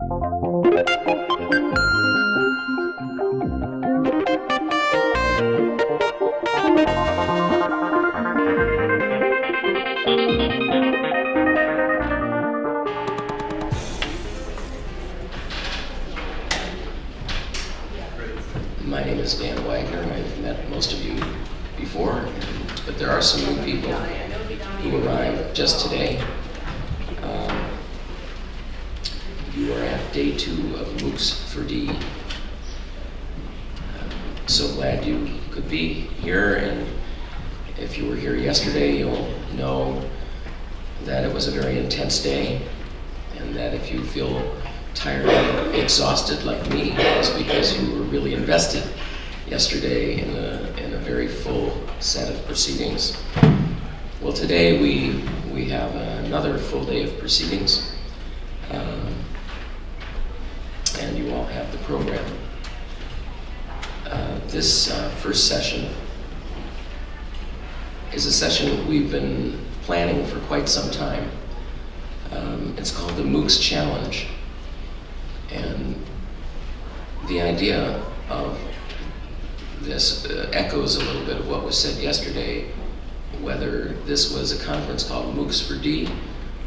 My name is Dan Wagner, and I've met most of you before, but there are some new people who arrived just today. You are at day 2 of MOOCs for D. So glad you could be here, and if you were here yesterday, you'll know that it was a very intense day, and that if you feel tired and exhausted like me, it's because you were really invested yesterday in a very full set of proceedings. Well, today we have another full day of proceedings, and you all have the program. This first session is a session we've been planning for quite some time. It's called the MOOCs Challenge. And the idea of this echoes a little bit of what was said yesterday, whether this was a conference called MOOCs for D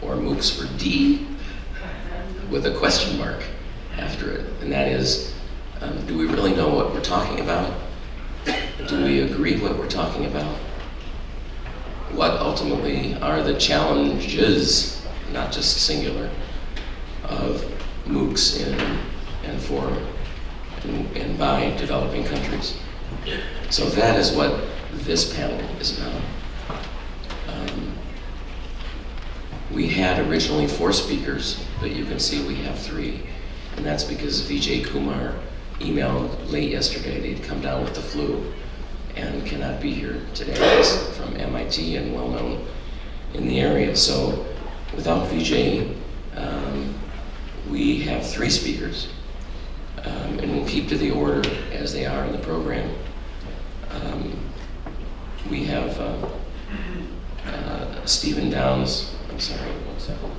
or MOOCs for D with a question mark after it. And that is, do we really know what we're talking about? Do we agree what we're talking about? What ultimately are the challenges, not just singular, of MOOCs and for and by developing countries? So that is what this panel is about. We had originally 4 speakers, but you can see we have 3. And that's because Vijay Kumar emailed late yesterday that he'd come down with the flu and cannot be here today. He's from MIT and well known in the area. So without Vijay, we have 3 speakers, and we'll keep to the order as they are in the program. We have Stephen Downs. I'm sorry, 1 second.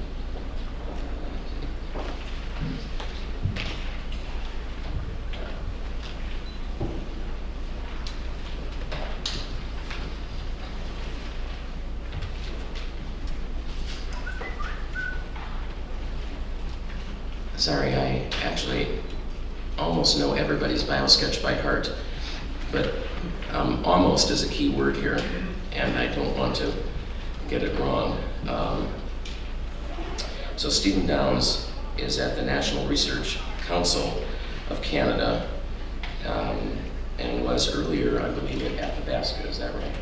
Sorry, I actually almost know everybody's biosketch by heart, but almost is a key word here, and I don't want to get it wrong. So Stephen Downs is at the National Research Council of Canada, and was earlier, I believe, at Athabasca, is that right?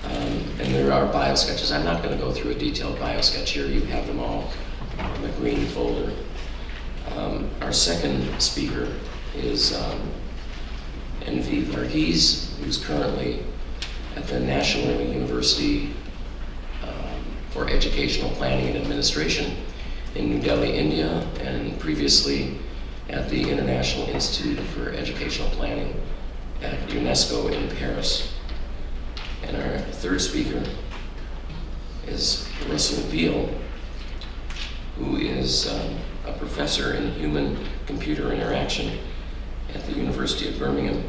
And there are biosketches. I'm not going to go through a detailed biosketch here. You have them all in the green folder. Our second speaker is Envy Varghese, who's currently at the National University for Educational Planning and Administration in New Delhi, India, and previously at the International Institute for Educational Planning at UNESCO in Paris. And our third speaker is Russell Beal, who is a professor in human-computer interaction at the University of Birmingham.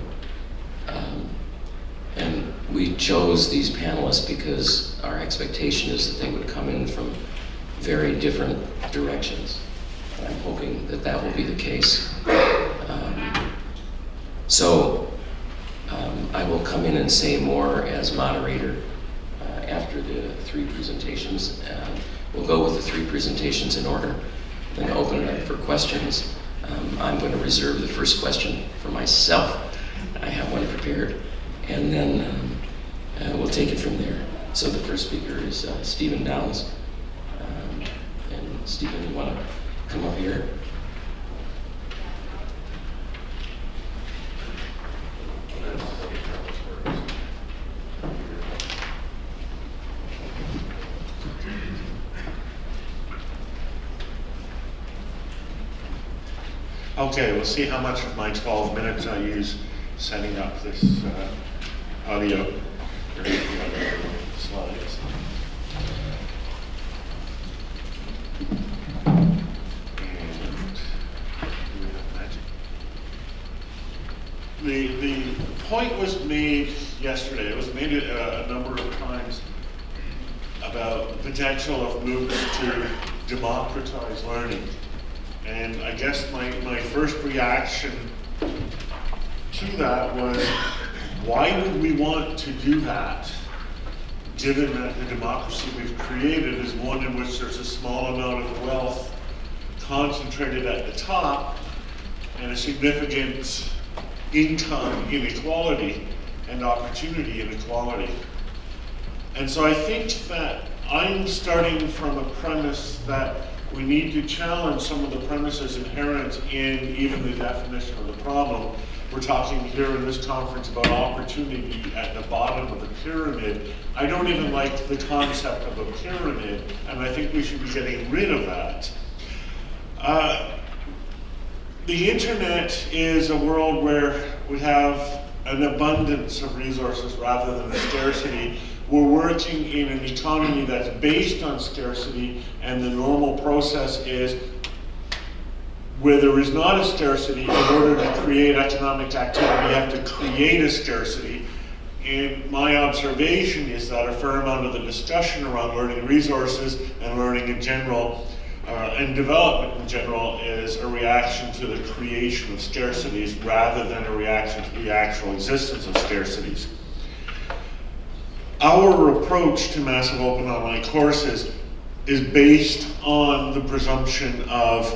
And we chose these panelists because our expectation is that they would come in from very different directions. And I'm hoping that that will be the case. I will come in and say more as moderator after the 3 presentations. We'll go with the 3 presentations in order, then open it up for questions. I'm going to reserve the first question for myself. I have one prepared, and then we'll take it from there. So the first speaker is Stephen Downs. And Stephen, you want to come up here? Okay, we'll see how much of my 12 minutes I use setting up this audio or the other slides. And the point was made yesterday. It was made a number of times about the potential of MOOCs to democratize learning. And I guess my first reaction to that was, why would we want to do that, given that the democracy we've created is one in which there's a small amount of wealth concentrated at the top and a significant income inequality and opportunity inequality. And so I think that I'm starting from a premise that we need to challenge some of the premises inherent in even the definition of the problem. We're talking here in this conference about opportunity at the bottom of the pyramid. I don't even like the concept of a pyramid, and I think we should be getting rid of that. The internet is a world where we have an abundance of resources rather than a scarcity. We're working in an economy that's based on scarcity, and the normal process is, where there is not a scarcity, in order to create economic activity, you have to create a scarcity. And my observation is that a fair amount of the discussion around learning resources and learning in general, and development in general, is a reaction to the creation of scarcities rather than a reaction to the actual existence of scarcities. Our approach to massive open online courses is based on the presumption of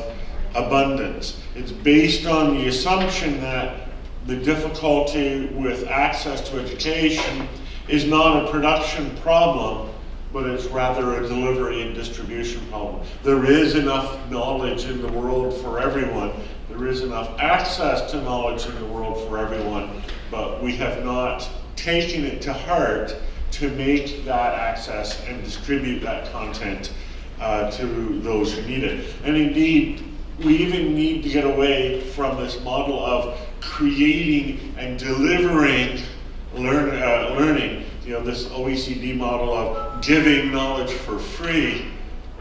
abundance. It's based on the assumption that the difficulty with access to education is not a production problem, but it's rather a delivery and distribution problem. There is enough knowledge in the world for everyone. There is enough access to knowledge in the world for everyone, but we have not taken it to heart to make that access and distribute that content to those who need it. And indeed, we even need to get away from this model of creating and delivering learning. You know, this OECD model of giving knowledge for free.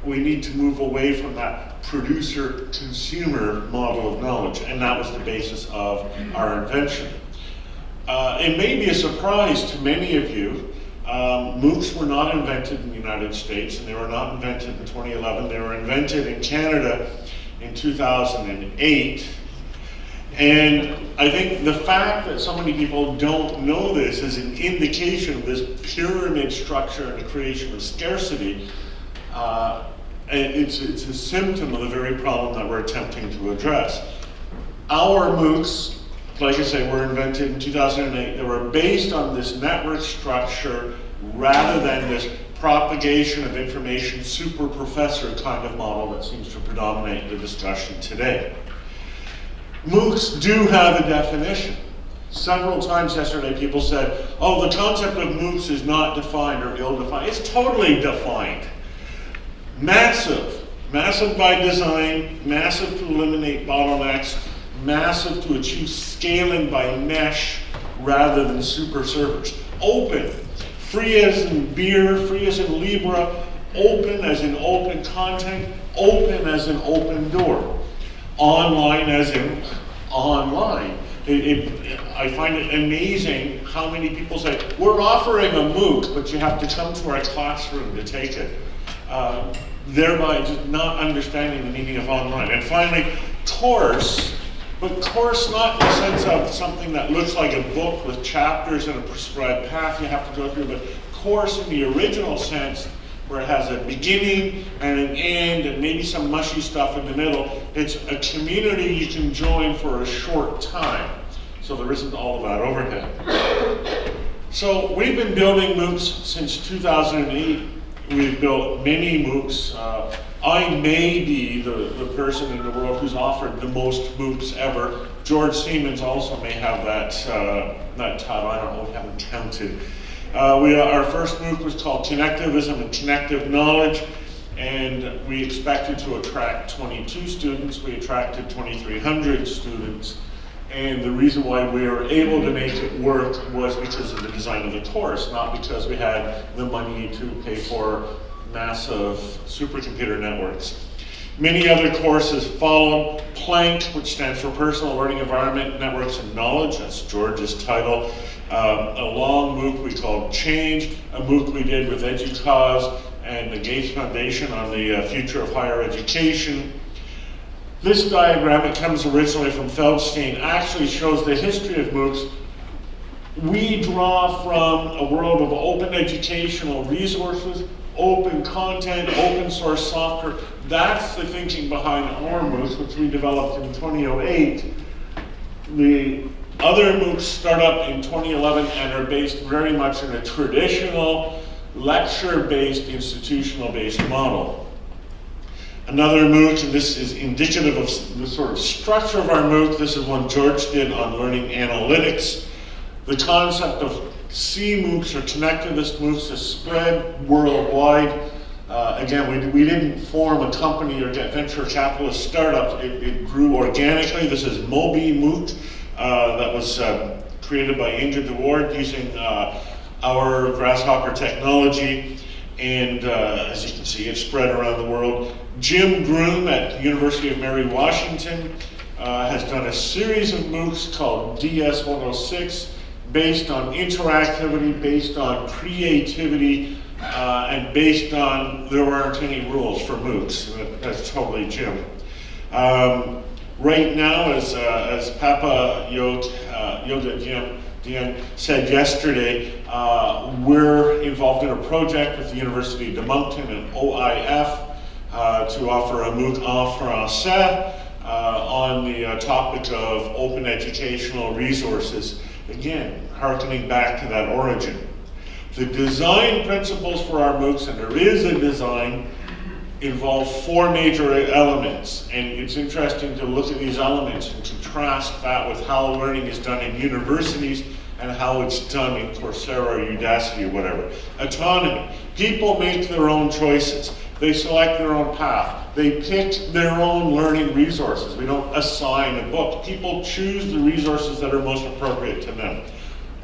We need to move away from that producer-consumer model of knowledge, and that was the basis of our invention. It may be a surprise to many of you. MOOCs were not invented in the United States, and they were not invented in 2011. They were invented in Canada in 2008. And I think the fact that so many people don't know this is an indication of this pyramid structure and the creation of scarcity. It's a symptom of the very problem that we're attempting to address. Our MOOCs, like I say, were invented in 2008. They were based on this network structure rather than this propagation of information super professor kind of model that seems to predominate the discussion today. MOOCs do have a definition. Several times yesterday people said, oh, the concept of MOOCs is not defined or ill-defined. It's totally defined. Massive. Massive by design, massive to eliminate bottlenecks, massive to achieve scaling by mesh rather than super servers. Open. Free as in beer, free as in Libra, open as in open content, open as in open door. Online as in online. I find it amazing how many people say, we're offering a MOOC, but you have to come to our classroom to take it. Thereby just not understanding the meaning of online. And finally, course, but course not in the sense of something that looks like a book with chapters and a prescribed path you have to go through, but course in the original sense, where it has a beginning and an end and maybe some mushy stuff in the middle. It's a community you can join for a short time. So there isn't all of that overhead. So we've been building MOOCs since 2008. We've built many MOOCs. I may be the person in the world who's offered the most MOOCs ever. George Siemens also may have that title. I don't know, we haven't counted. Our first MOOC was called Connectivism and Connective Knowledge, and we expected to attract 22 students. We attracted 2,300 students, and the reason why we were able to make it work was because of the design of the course, not because we had the money to pay for massive supercomputer networks. Many other courses follow. PLANK, which stands for Personal Learning Environment, Networks, and Knowledge. That's George's title. A long MOOC we called Change, a MOOC we did with EDUCAUSE and the Gates Foundation on the future of higher education. This diagram, it comes originally from Feldstein, actually shows the history of MOOCs. We draw from a world of open educational resources, open content, open source software. That's the thinking behind our MOOCs, which we developed in 2008. The other MOOCs start up in 2011 and are based very much in a traditional lecture-based, institutional-based model. Another MOOC, and this is indicative of the sort of structure of our MOOC, this is one George did on learning analytics. The concept of C-MOOCs or connectivist MOOCs is spread worldwide. Again, we didn't form a company or get venture capitalist startup. It grew organically. This is Moby MOOC that was created by Ingrid DeWard using our Grasshopper technology. And as you can see, it's spread around the world. Jim Groom at the University of Mary Washington has done a series of MOOCs called DS-106, based on interactivity, based on creativity, and based on there aren't any rules for MOOCs. That's totally Jim. Right now, as Papa Yoga Dian said yesterday, we're involved in a project with the University de Moncton and OIF to offer a MOOC en français on the topic of open educational resources. Again, hearkening back to that origin. The design principles for our MOOCs, and there is a design, involve four major elements. And it's interesting to look at these elements and contrast that with how learning is done in universities and how it's done in Coursera or Udacity or whatever. Autonomy. People make their own choices. They select their own path. They pick their own learning resources. We don't assign a book. People choose the resources that are most appropriate to them.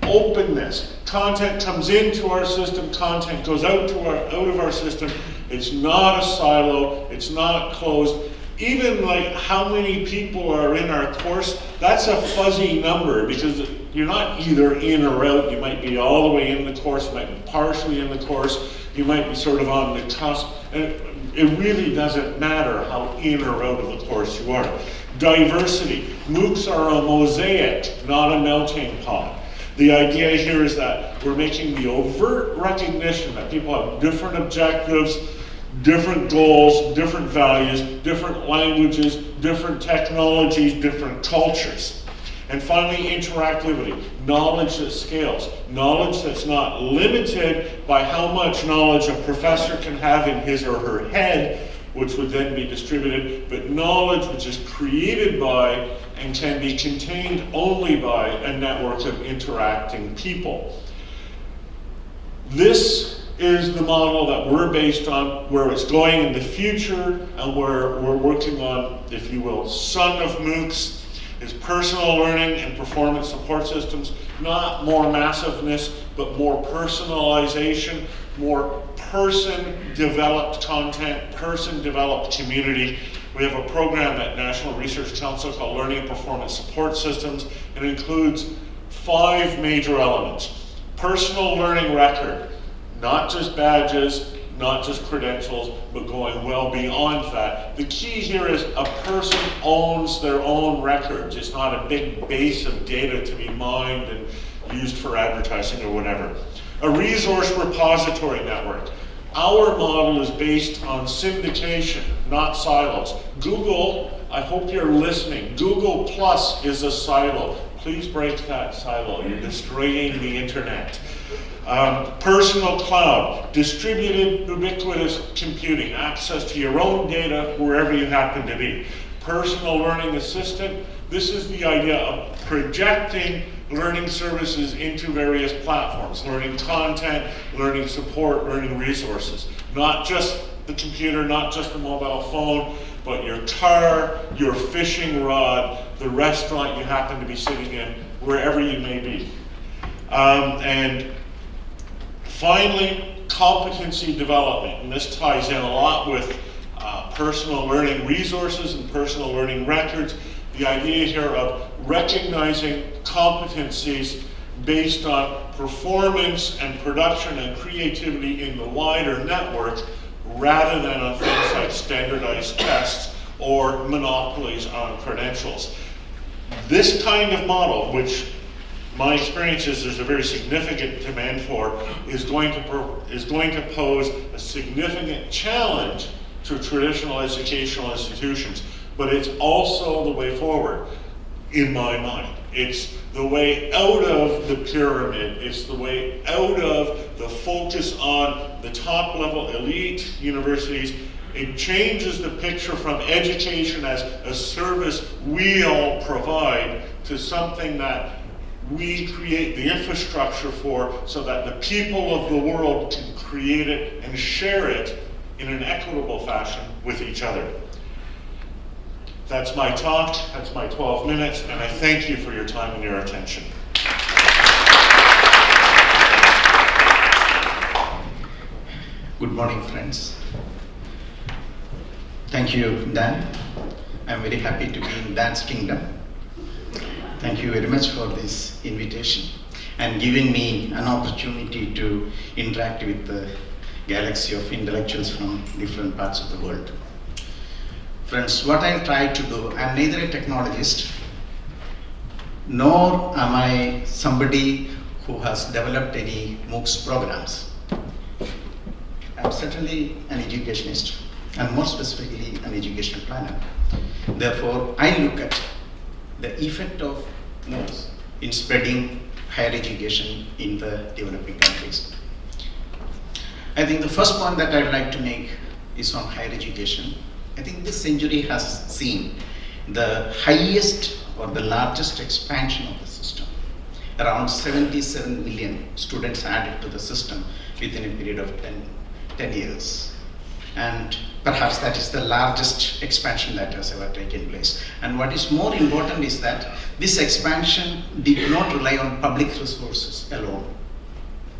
Openness. Content comes into our system, content goes out of our system. It's not a silo, it's not closed. Even like how many people are in our course, that's a fuzzy number because you're not either in or out. You might be all the way in the course, you might be partially in the course, you might be sort of on the cusp. And it really doesn't matter how in or out of the course you are. Diversity. MOOCs are a mosaic, not a melting pot. The idea here is that we're making the overt recognition that people have different objectives, different goals, different values, different languages, different technologies, different cultures. And finally, interactivity, knowledge that scales, knowledge that's not limited by how much knowledge a professor can have in his or her head, which would then be distributed, but knowledge which is created by and can be contained only by a network of interacting people. This is the model that we're based on, where it's going in the future, and where we're working on, if you will, son of MOOCs, is personal learning and performance support systems, not more massiveness, but more personalization, more person-developed content, person-developed community. We have a program at National Research Council called Learning and Performance Support Systems. It includes 5 major elements. Personal learning record, not just badges, not just credentials, but going well beyond that. The key here is a person owns their own records. It's not a big base of data to be mined and used for advertising or whatever. A resource repository network. Our model is based on syndication, not silos. Google, I hope you're listening, Google Plus is a silo. Please break that silo. You're destroying the internet. Personal cloud, distributed ubiquitous computing, access to your own data wherever you happen to be. Personal learning assistant, this is the idea of projecting learning services into various platforms, learning content, learning support, learning resources. Not just the computer, not just the mobile phone, but your car, your fishing rod, the restaurant you happen to be sitting in, wherever you may be. And finally, competency development, and this ties in a lot with personal learning resources and personal learning records. The idea here of recognizing competencies based on performance and production and creativity in the wider network, rather than on things like standardized tests or monopolies on credentials. This kind of model, which my experience is there's a very significant demand for, is going to pose a significant challenge to traditional educational institutions. But it's also the way forward, in my mind. It's the way out of the pyramid. It's the way out of the focus on the top level elite universities. It changes the picture from education as a service we all provide to something that we create the infrastructure for, so that the people of the world can create it and share it in an equitable fashion with each other. That's my talk, that's my 12 minutes, and I thank you for your time and your attention. Good morning, friends. Thank you, Dan. I'm very happy to be in Dan's kingdom. Thank you very much for this invitation and giving me an opportunity to interact with the galaxy of intellectuals from different parts of the world. Friends, what I'll try to do, I'm neither a technologist, nor am I somebody who has developed any MOOCs programs. I'm certainly an educationist, and more specifically an educational planner. Therefore, I look at the effect of MOOCs in spreading higher education in the developing countries. I think the first point that I'd like to make is on higher education. I think this century has seen the highest or the largest expansion of the system. Around 77 million students added to the system within a period of 10 years. And perhaps that is the largest expansion that has ever taken place. And what is more important is that this expansion did not rely on public resources alone.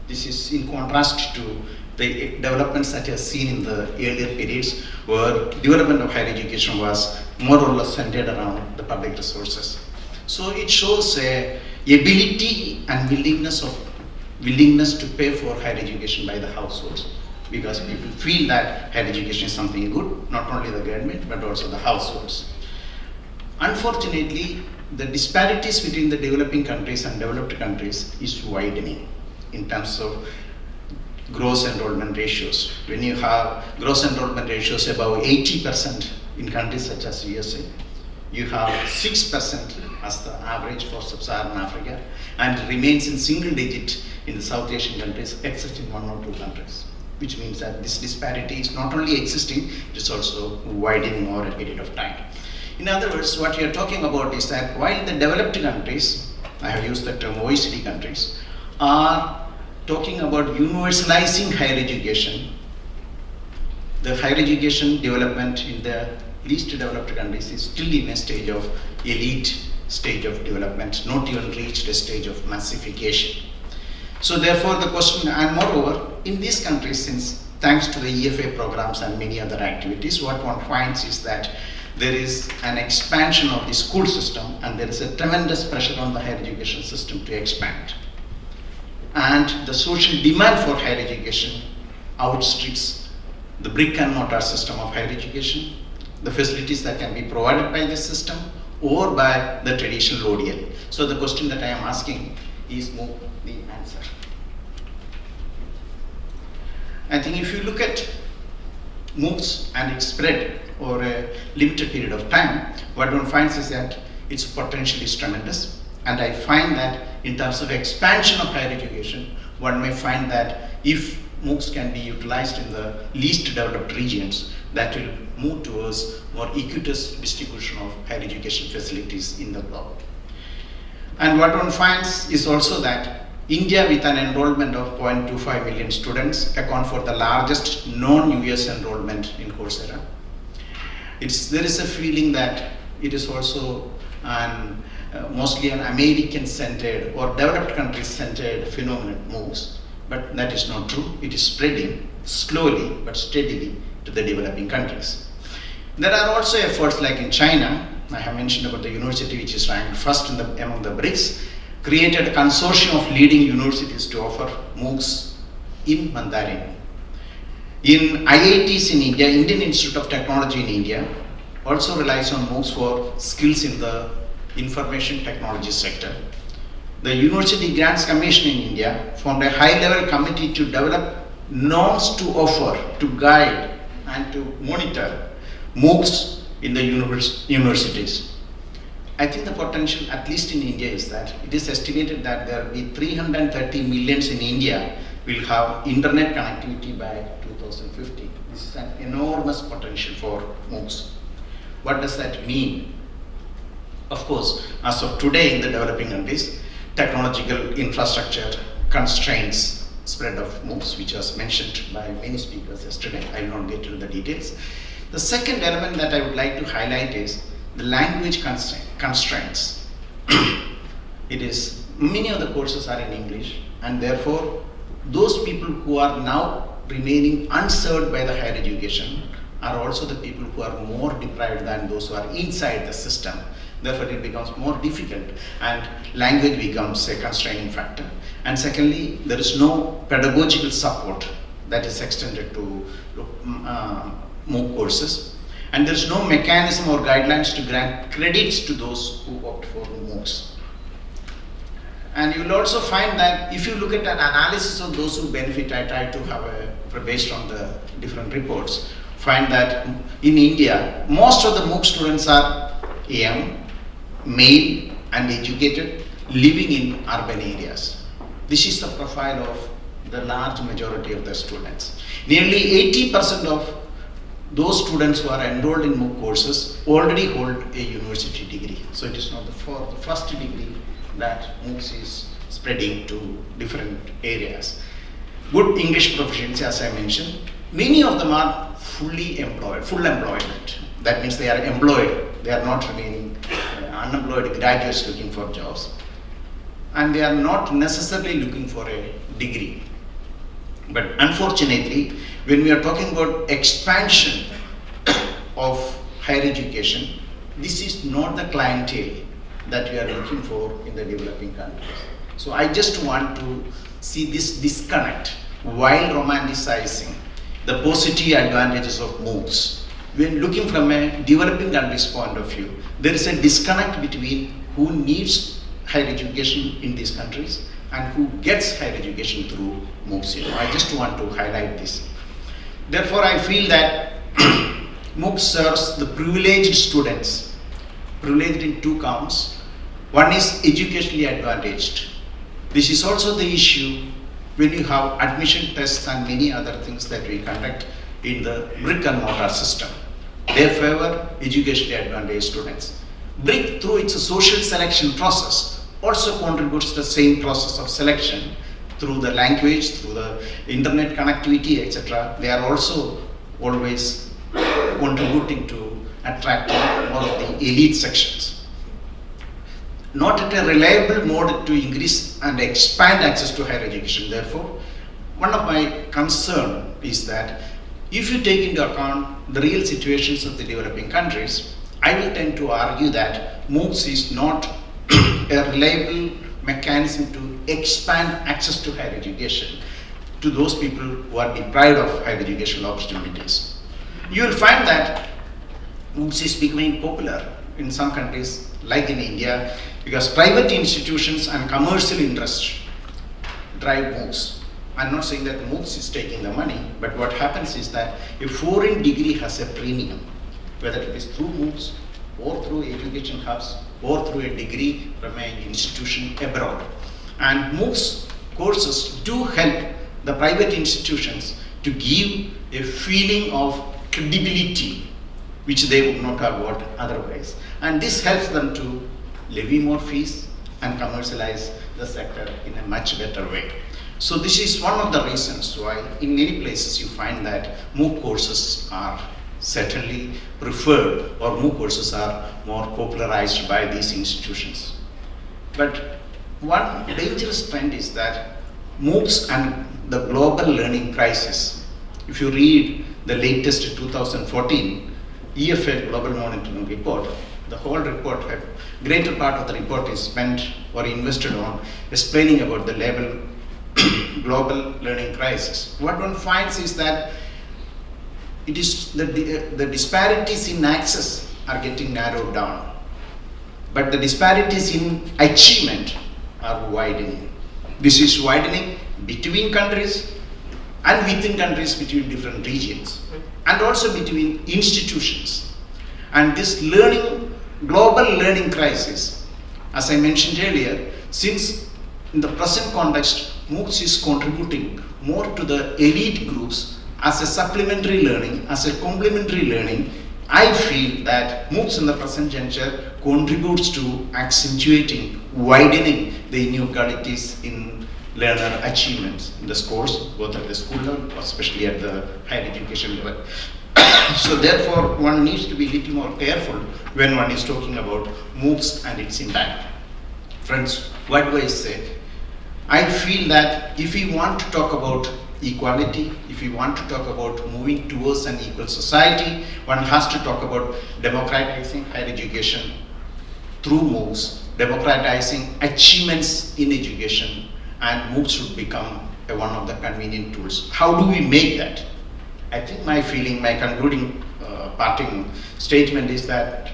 This is in contrast to the developments that you have seen in the earlier periods, where development of higher education was more or less centered around the public resources. So it shows a ability and willingness to pay for higher education by the households, because people feel that higher education is something good, not only the government but also the households. Unfortunately, the disparities between the developing countries and developed countries is widening in terms of gross enrollment ratios. When you have gross enrollment ratios above 80% in countries such as USA, you have 6% as the average for sub-Saharan Africa, and it remains in single digit in the South Asian countries, except in 1 or 2 countries, which means that this disparity is not only existing, it is also widening over a period of time. In other words, what you are talking about is that while the developed countries, I have used the term OECD countries, are talking about universalizing higher education, the higher education development in the least developed countries is still in a stage of elite stage of development, not even reached a stage of massification. So therefore the question, and moreover, in these countries, since thanks to the EFA programs and many other activities, what one finds is that there is an expansion of the school system, and there is a tremendous pressure on the higher education system to expand. And the social demand for higher education outstrips the brick and mortar system of higher education, the facilities that can be provided by this system or by the traditional ODL. So the question that I am asking is more the answer. I think if you look at MOOCs and its spread over a limited period of time, what one finds is that its potential is tremendous. And I find that in terms of expansion of higher education, one may find that if MOOCs can be utilized in the least developed regions, that will move towards more equitous distribution of higher education facilities in the globe. And what one finds is also that India, with an enrollment of 0.25 million students, account for the largest non-US enrollment in Coursera. There is a feeling that it is also mostly an American-centered or developed country-centered phenomenon, MOOCs, but that is not true. It is spreading slowly but steadily to the developing countries. There are also efforts like in China. I have mentioned about the university which is ranked first among the BRICS, created a consortium of leading universities to offer MOOCs in Mandarin. In IITs in India, Indian Institute of Technology in India also relies on MOOCs for skills in the information technology sector. The University Grants Commission in India formed a high-level committee to develop norms to offer, to guide, and to monitor MOOCs in the universities. I think the potential, at least in India, is that it is estimated that there will be 330 millions in India will have internet connectivity by 2050. This is an enormous potential for MOOCs. What does that mean? Of course, as of today in the developing countries, technological infrastructure constraints spread of MOOCs, which was mentioned by many speakers yesterday. I will not get into the details. The second element that I would like to highlight is the language constraints. It is, many of the courses are in English, and therefore those people who are now remaining unserved by the higher education are also the people who are more deprived than those who are inside the system. Therefore, it becomes more difficult and language becomes a constraining factor. And secondly, there is no pedagogical support that is extended to MOOC courses. And there is no mechanism or guidelines to grant credits to those who opt for MOOCs. And you will also find that if you look at an analysis of those who benefit, I try to have based on the different reports, find that in India, most of the MOOC students are young, male and educated, living in urban areas. This is the profile of the large majority of the students. Nearly 80% of those students who are enrolled in MOOC courses already hold a university degree. So it is not the first degree that MOOCs is spreading to different areas. Good English proficiency, as I mentioned, many of them are fully employed, full employment. That means they are employed, they are not remaining unemployed graduates looking for jobs. And they are not necessarily looking for a degree. But unfortunately, when we are talking about expansion of higher education, this is not the clientele that we are looking for in the developing countries. So I just want to see this disconnect while romanticizing the positive advantages of MOOCs. When looking from a developing countries point of view, there is a disconnect between who needs higher education in these countries and who gets higher education through MOOCs. I just want to highlight this. Therefore, I feel that MOOC serves the privileged students, privileged in two counts. One is educationally advantaged. This is also the issue when you have admission tests and many other things that we conduct in the brick and mortar system. They favor educationally advantaged students. Brick, through its social selection process, also contributes to the same process of selection through the language, through the internet connectivity, etc. They are also always contributing to attracting more of the elite sections. Not at a reliable mode to increase and expand access to higher education. Therefore, one of my concern is that if you take into account the real situations of the developing countries, I will tend to argue that MOOCs is not a reliable mechanism to expand access to higher education to those people who are deprived of higher educational opportunities. You will find that MOOCs is becoming popular in some countries, like in India, because private institutions and commercial interests drive MOOCs. I'm not saying that MOOCs is taking the money, but what happens is that a foreign degree has a premium, whether it is through MOOCs or through education hubs or through a degree from an institution abroad. And MOOCs courses do help the private institutions to give a feeling of credibility which they would not have got otherwise. And this helps them to levy more fees and commercialize the sector in a much better way. So this is one of the reasons why in many places you find that MOOC courses are certainly preferred, or MOOC courses are more popularized by these institutions. But one dangerous trend is that MOOCs and the global learning crisis, if you read the latest 2014, EFA Global Monitoring Report, the whole report, a greater part of the report is spent or invested on explaining about the global learning crisis. What one finds is that it is the disparities in access are getting narrowed down, but the disparities in achievement are widening. This is widening between countries and within countries, between different regions, and also between institutions. And this global learning crisis, as I mentioned earlier, since in the present context, MOOCs is contributing more to the elite groups as a supplementary learning, as a complementary learning, I feel that MOOCs in the present juncture contributes to accentuating, widening the inequalities in learner achievements in the scores, both at the school level, especially at the higher education level. So therefore, one needs to be a little more careful when one is talking about MOOCs and its impact. Friends, what do I say? I feel that if we want to talk about equality, if we want to talk about moving towards an equal society, one has to talk about democratizing higher education through MOOCs, democratizing achievements in education, and MOOCs should become one of the convenient tools. How do we make that? I think my feeling, my concluding parting statement is that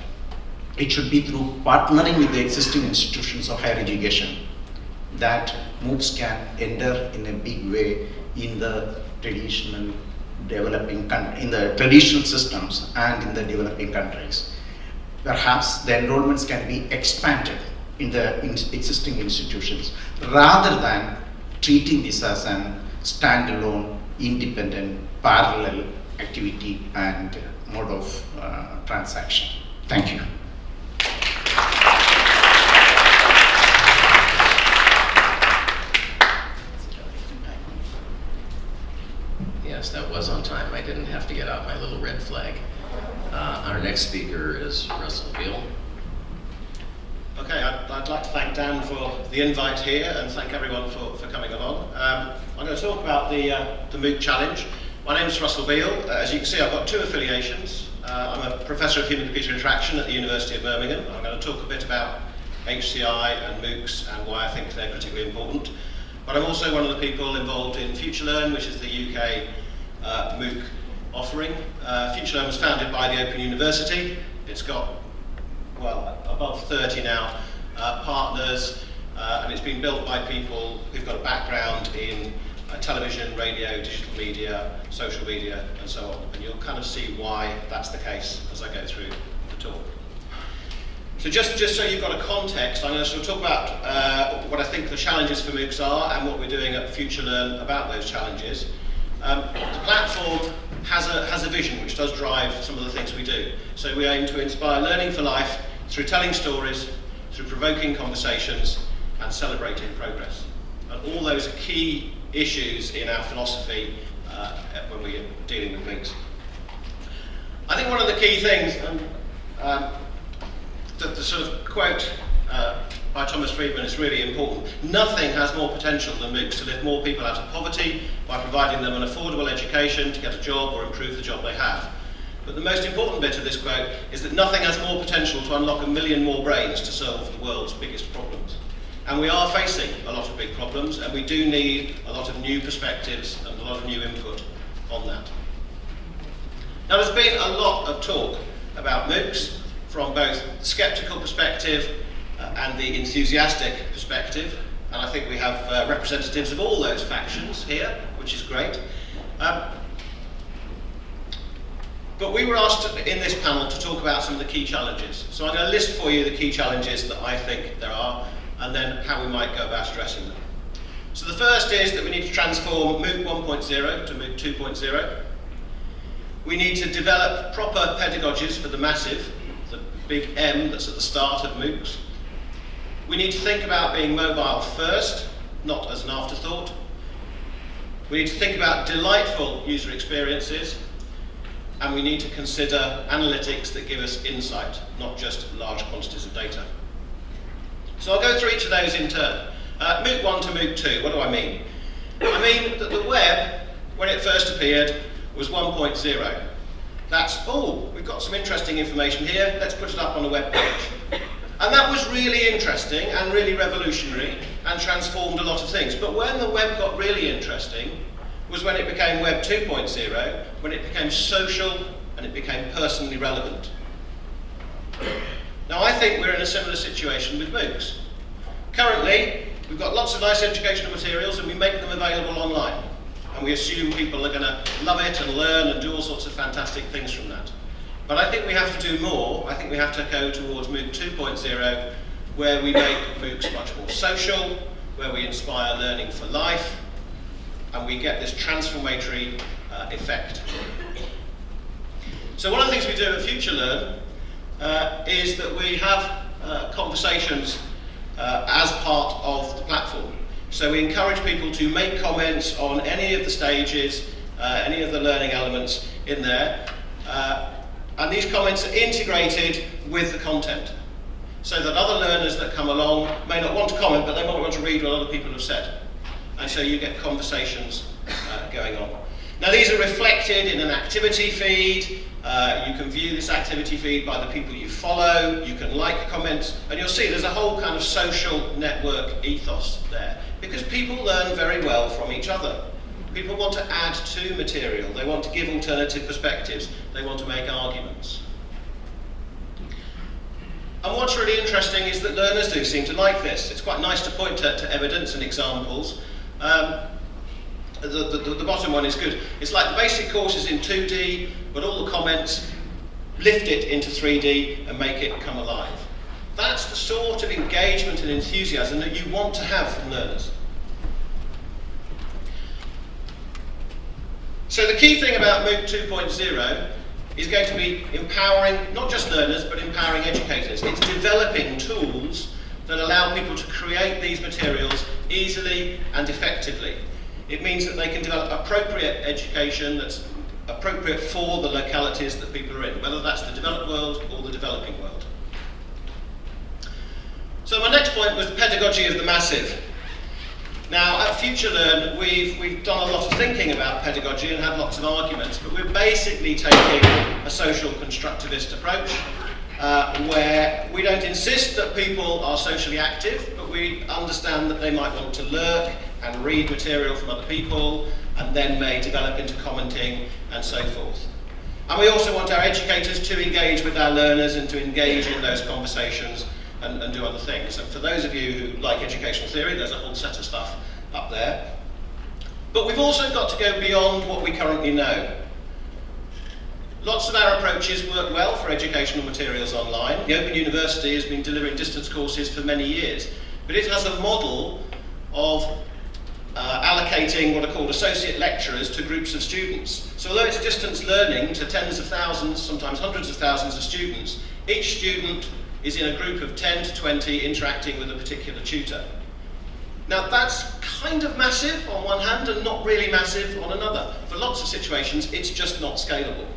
it should be through partnering with the existing institutions of higher education that MOOCs can enter in a big way in the traditional traditional systems and in the developing countries. Perhaps the enrollments can be expanded in the existing institutions rather than treating this as a standalone, independent, parallel activity and mode of transaction. Thank you. Yes, that was on time. I didn't have to get out my little red flag. Our next speaker is Russell Beal. Okay, I'd like to thank Dan for the invite here and thank everyone for coming along. I'm going to talk about the MOOC challenge. My name is Russell Beal. As you can see, I've got two affiliations. I'm a Professor of Human-Computer Interaction at the University of Birmingham. I'm going to talk a bit about HCI and MOOCs and why I think they're critically important. But I'm also one of the people involved in FutureLearn, which is the UK MOOC offering. FutureLearn was founded by the Open University. It's got, well, above 30 now partners, and it's been built by people who've got a background in television, radio, digital media, social media, and so on. And you'll kind of see why that's the case as I go through the talk. So just so you've got a context, I'm going to sort of talk about what I think the challenges for MOOCs are and what we're doing at FutureLearn about those challenges. The platform has a vision which does drive some of the things we do. So we aim to inspire learning for life through telling stories, through provoking conversations, and celebrating progress. And all those are key issues in our philosophy when we're dealing with MOOCs. I think one of the key things, the sort of quote by Thomas Friedman is really important. Nothing has more potential than MOOCs to lift more people out of poverty by providing them an affordable education to get a job or improve the job they have. But the most important bit of this quote is that nothing has more potential to unlock 1 million more brains to solve the world's biggest problems. And we are facing a lot of big problems, and we do need a lot of new perspectives and a lot of new input on that. Now, there's been a lot of talk about MOOCs from both the sceptical perspective and the enthusiastic perspective, and I think we have representatives of all those factions here, which is great. But we were asked in this panel to talk about some of the key challenges. So I'm going to list for you the key challenges that I think there are, and then how we might go about addressing them. So the first is that we need to transform MOOC 1.0 to MOOC 2.0. We need to develop proper pedagogies for the massive, the big M that's at the start of MOOCs. We need to think about being mobile first, not as an afterthought. We need to think about delightful user experiences, and we need to consider analytics that give us insight, not just large quantities of data. So I'll go through each of those in turn. MOOC 1 to MOOC 2, what do I mean? I mean that the web, when it first appeared, was 1.0. That's, oh, we've got some interesting information here, let's put it up on a web page. And that was really interesting and really revolutionary and transformed a lot of things. But when the web got really interesting was when it became Web 2.0, when it became social and it became personally relevant. Now I think we're in a similar situation with MOOCs. Currently, we've got lots of nice educational materials and we make them available online. And we assume people are going to love it and learn and do all sorts of fantastic things from that. But I think we have to do more. I think we have to go towards MOOC 2.0, where we make MOOCs much more social, where we inspire learning for life, and we get this transformatory effect. So one of the things we do at FutureLearn is that we have conversations as part of the platform. So we encourage people to make comments on any of the stages, any of the learning elements in there. And these comments are integrated with the content, so that other learners that come along may not want to comment, but they might want to read what other people have said. And so you get conversations going on. Now these are reflected in an activity feed. You can view this activity feed by the people you follow. You can like comments, and you'll see there's a whole kind of social network ethos there, because people learn very well from each other. People want to add to material, they want to give alternative perspectives, they want to make arguments. And what's really interesting is that learners do seem to like this. It's quite nice to point to evidence and examples. The bottom one is good. It's like the basic course is in 2D, but all the comments lift it into 3D and make it come alive. That's the sort of engagement and enthusiasm that you want to have from learners. So the key thing about MOOC 2.0 is going to be empowering not just learners, but empowering educators. It's developing tools that allow people to create these materials easily and effectively. It means that they can develop appropriate education that's appropriate for the localities that people are in, whether that's the developed world or the developing world. So my next point was the pedagogy of the massive. Now, at FutureLearn, we've done a lot of thinking about pedagogy and had lots of arguments, but we're basically taking a social constructivist approach, where we don't insist that people are socially active, but we understand that they might want to lurk and read material from other people, and then may develop into commenting and so forth. And we also want our educators to engage with our learners and to engage in those conversations and do other things. And for those of you who like educational theory, there's a whole set of stuff up there. But we've also got to go beyond what we currently know. Lots of our approaches work well for educational materials online. The Open University has been delivering distance courses for many years, but it has a model of allocating what are called associate lecturers to groups of students. So although it's distance learning to tens of thousands, sometimes hundreds of thousands of students, each student is in a group of 10 to 20 interacting with a particular tutor. Now that's kind of massive on one hand and not really massive on another. For lots of situations, it's just not scalable.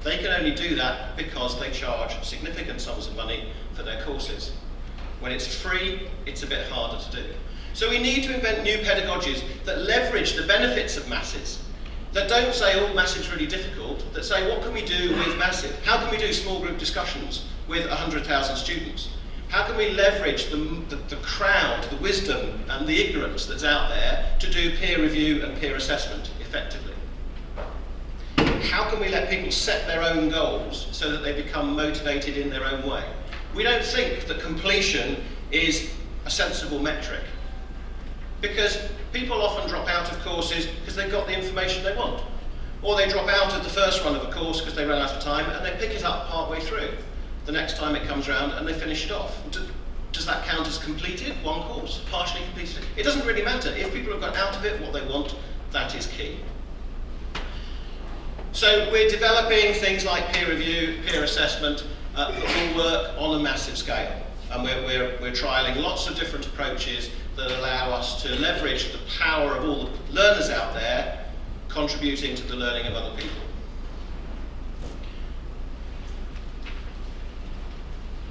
They can only do that because they charge significant sums of money for their courses. When it's free, it's a bit harder to do. So we need to invent new pedagogies that leverage the benefits of masses, that don't say, oh, massive's really difficult, that say, what can we do with massive? How can we do small group discussions with 100,000 students? How can we leverage the crowd, the wisdom and the ignorance that's out there to do peer review and peer assessment effectively? How can we let people set their own goals so that they become motivated in their own way? We don't think that completion is a sensible metric, because people often drop out of courses because they've got the information they want. Or they drop out of the first run of a course because they ran out of time and they pick it up partway through the next time it comes around and they finish it off. Does that count as completed? One course, partially completed? It doesn't really matter. If people have got out of it what they want, that is key. So we're developing things like peer review, peer assessment, that will work on a massive scale. And we're trialling lots of different approaches that allow us to leverage the power of all the learners out there contributing to the learning of other people.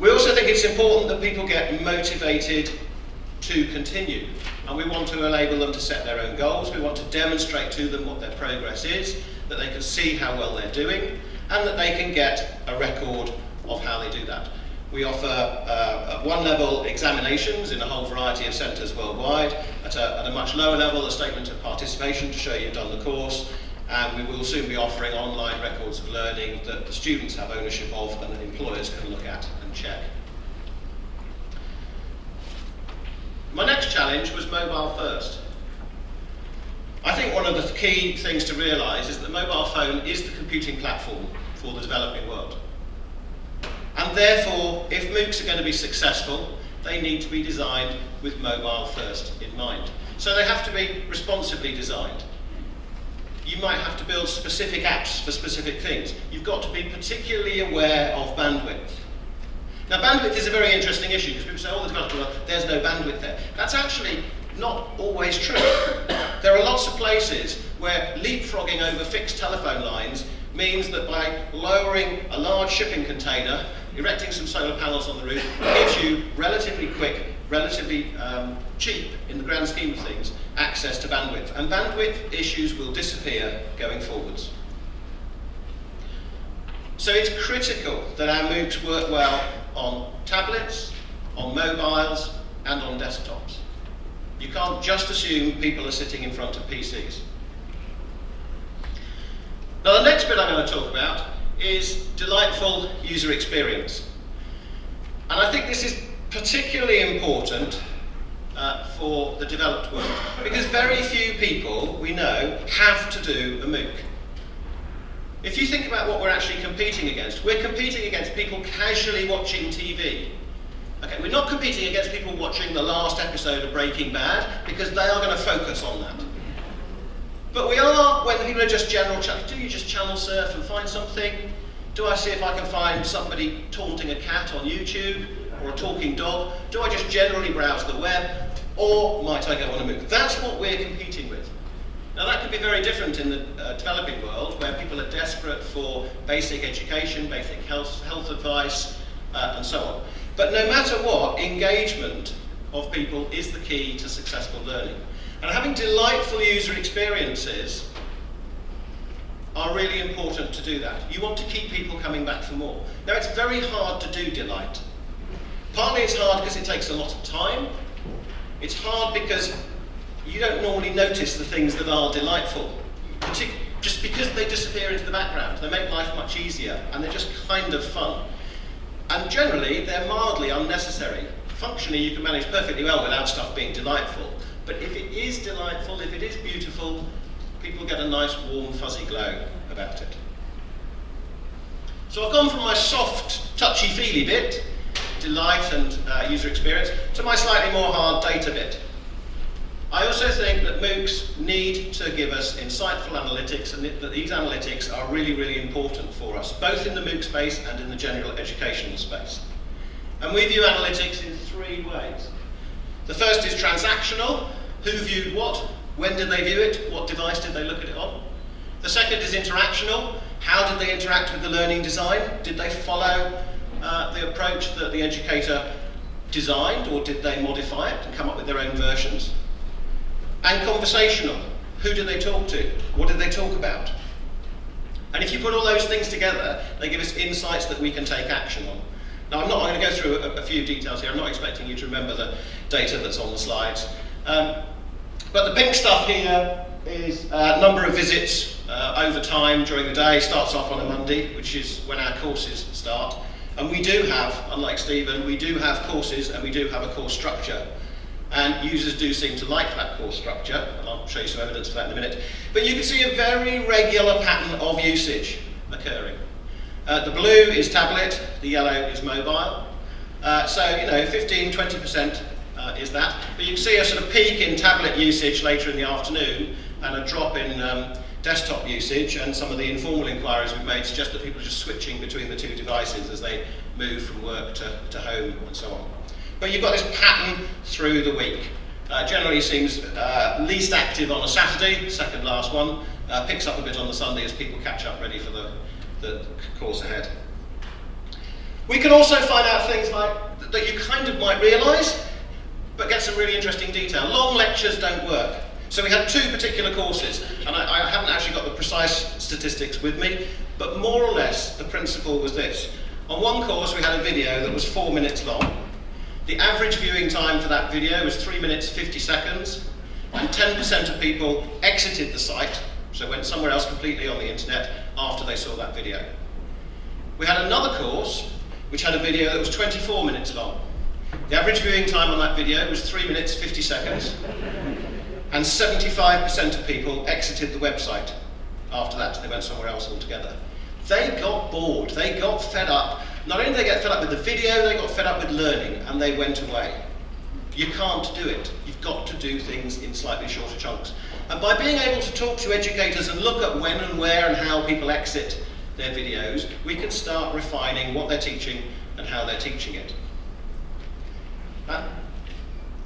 We also think it's important that people get motivated to continue, and we want to enable them to set their own goals. We want to demonstrate to them what their progress is, that they can see how well they're doing, and that they can get a record of how they do that. We offer at one level examinations in a whole variety of centres worldwide. At a much lower level, a statement of participation to show you've done the course. And we will soon be offering online records of learning that the students have ownership of and that employers can look at and check. My next challenge was mobile first. I think one of the key things to realise is that the mobile phone is the computing platform for the developing world. And therefore, if MOOCs are going to be successful, they need to be designed with mobile first in mind. So they have to be responsibly designed. You might have to build specific apps for specific things. You've got to be particularly aware of bandwidth. Now, bandwidth is a very interesting issue because people say, oh, there's no bandwidth there. That's actually not always true. There are lots of places where leapfrogging over fixed telephone lines means that by lowering a large shipping container, erecting some solar panels on the roof, gives you relatively quick, relatively cheap, in the grand scheme of things, access to bandwidth. And bandwidth issues will disappear going forwards. So it's critical that our MOOCs work well on tablets, on mobiles, and on desktops. You can't just assume people are sitting in front of PCs. Now, the next bit I'm going to talk about is delightful user experience. And I think this is particularly important for the developed world, because very few people we know have to do a MOOC. If you think about what we're actually competing against, we're competing against people casually watching TV. Okay, we're not competing against people watching the last episode of Breaking Bad, because they are going to focus on that. But we are, when people are just general chat, do you just channel surf and find something? Do I see if I can find somebody taunting a cat on YouTube, or a talking dog? Do I just generally browse the web, or might I go on a MOOC? That's what we're competing with. Now, that could be very different in the developing world, where people are desperate for basic education, basic health advice, and so on. But no matter what, engagement of people is the key to successful learning. And having delightful user experiences are really important to do that. You want to keep people coming back for more. Now, it's very hard to do delight. Partly it's hard because it takes a lot of time. It's hard because you don't normally notice the things that are delightful, just because they disappear into the background. They make life much easier, and they're just kind of fun. And generally, they're mildly unnecessary. Functionally, you can manage perfectly well without stuff being delightful. But if it is delightful, if it is beautiful, people get a nice, warm, fuzzy glow about it. So I've gone from my soft, touchy-feely bit, delight and user experience, to my slightly more hard data bit. I also think that MOOCs need to give us insightful analytics, and that these analytics are really, really important for us, both in the MOOC space and in the general educational space. And we view analytics in three ways. The first is transactional. Who viewed what? When did they view it? What device did they look at it on? The second is interactional. How did they interact with the learning design? Did they follow the approach that the educator designed, or did they modify it and come up with their own versions? And conversational. Who did they talk to? What did they talk about? And if you put all those things together, they give us insights that we can take action on. Now, I'm going to go through a few details here. I'm not expecting you to remember the data that's on the slides. But the pink stuff here is number of visits over time during the day. Starts off on a Monday, which is when our courses start. And we do have, unlike Stephen, we do have courses, and we do have a course structure. And users do seem to like that course structure, and I'll show you some evidence for that in a minute. But you can see a very regular pattern of usage occurring. The blue is tablet, the yellow is mobile. So, 15–20% is that. But you can see a sort of peak in tablet usage later in the afternoon, and a drop in desktop usage, and some of the informal inquiries we've made suggest that people are just switching between the two devices as they move from work to home and so on. But you've got this pattern through the week. Generally seems least active on a Saturday, second last one, picks up a bit on the Sunday as people catch up ready for the course ahead. We can also find out things like that you kind of might realise, but get some really interesting detail. Long lectures don't work. So we had two particular courses, and I haven't actually got the precise statistics with me, But more or less, the principle was this. On one course, we had a video that was 4 minutes long. The average viewing time for that video was 3 minutes 50 seconds, and 10% of people exited the site, so went somewhere else completely on the internet after they saw that video. We had another course which had a video that was 24 minutes long. The average viewing time on that video was 3 minutes 50 seconds, and 75% of people exited the website after that. They went somewhere else altogether. They got bored, they got fed up. Not only did they get fed up with the video, they got fed up with learning, and they went away. You can't do it. You've got to do things in slightly shorter chunks. And by being able to talk to educators and look at when and where and how people exit their videos, we can start refining what they're teaching and how they're teaching it.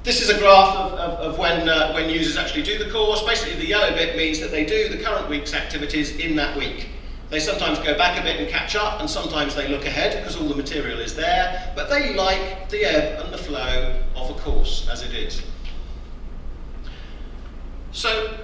This is a graph of when users actually do the course. Basically, the yellow bit means that they do the current week's activities in that week. They sometimes go back a bit and catch up, and sometimes they look ahead because all the material is there, but they like the ebb and the flow of a course as it is. So,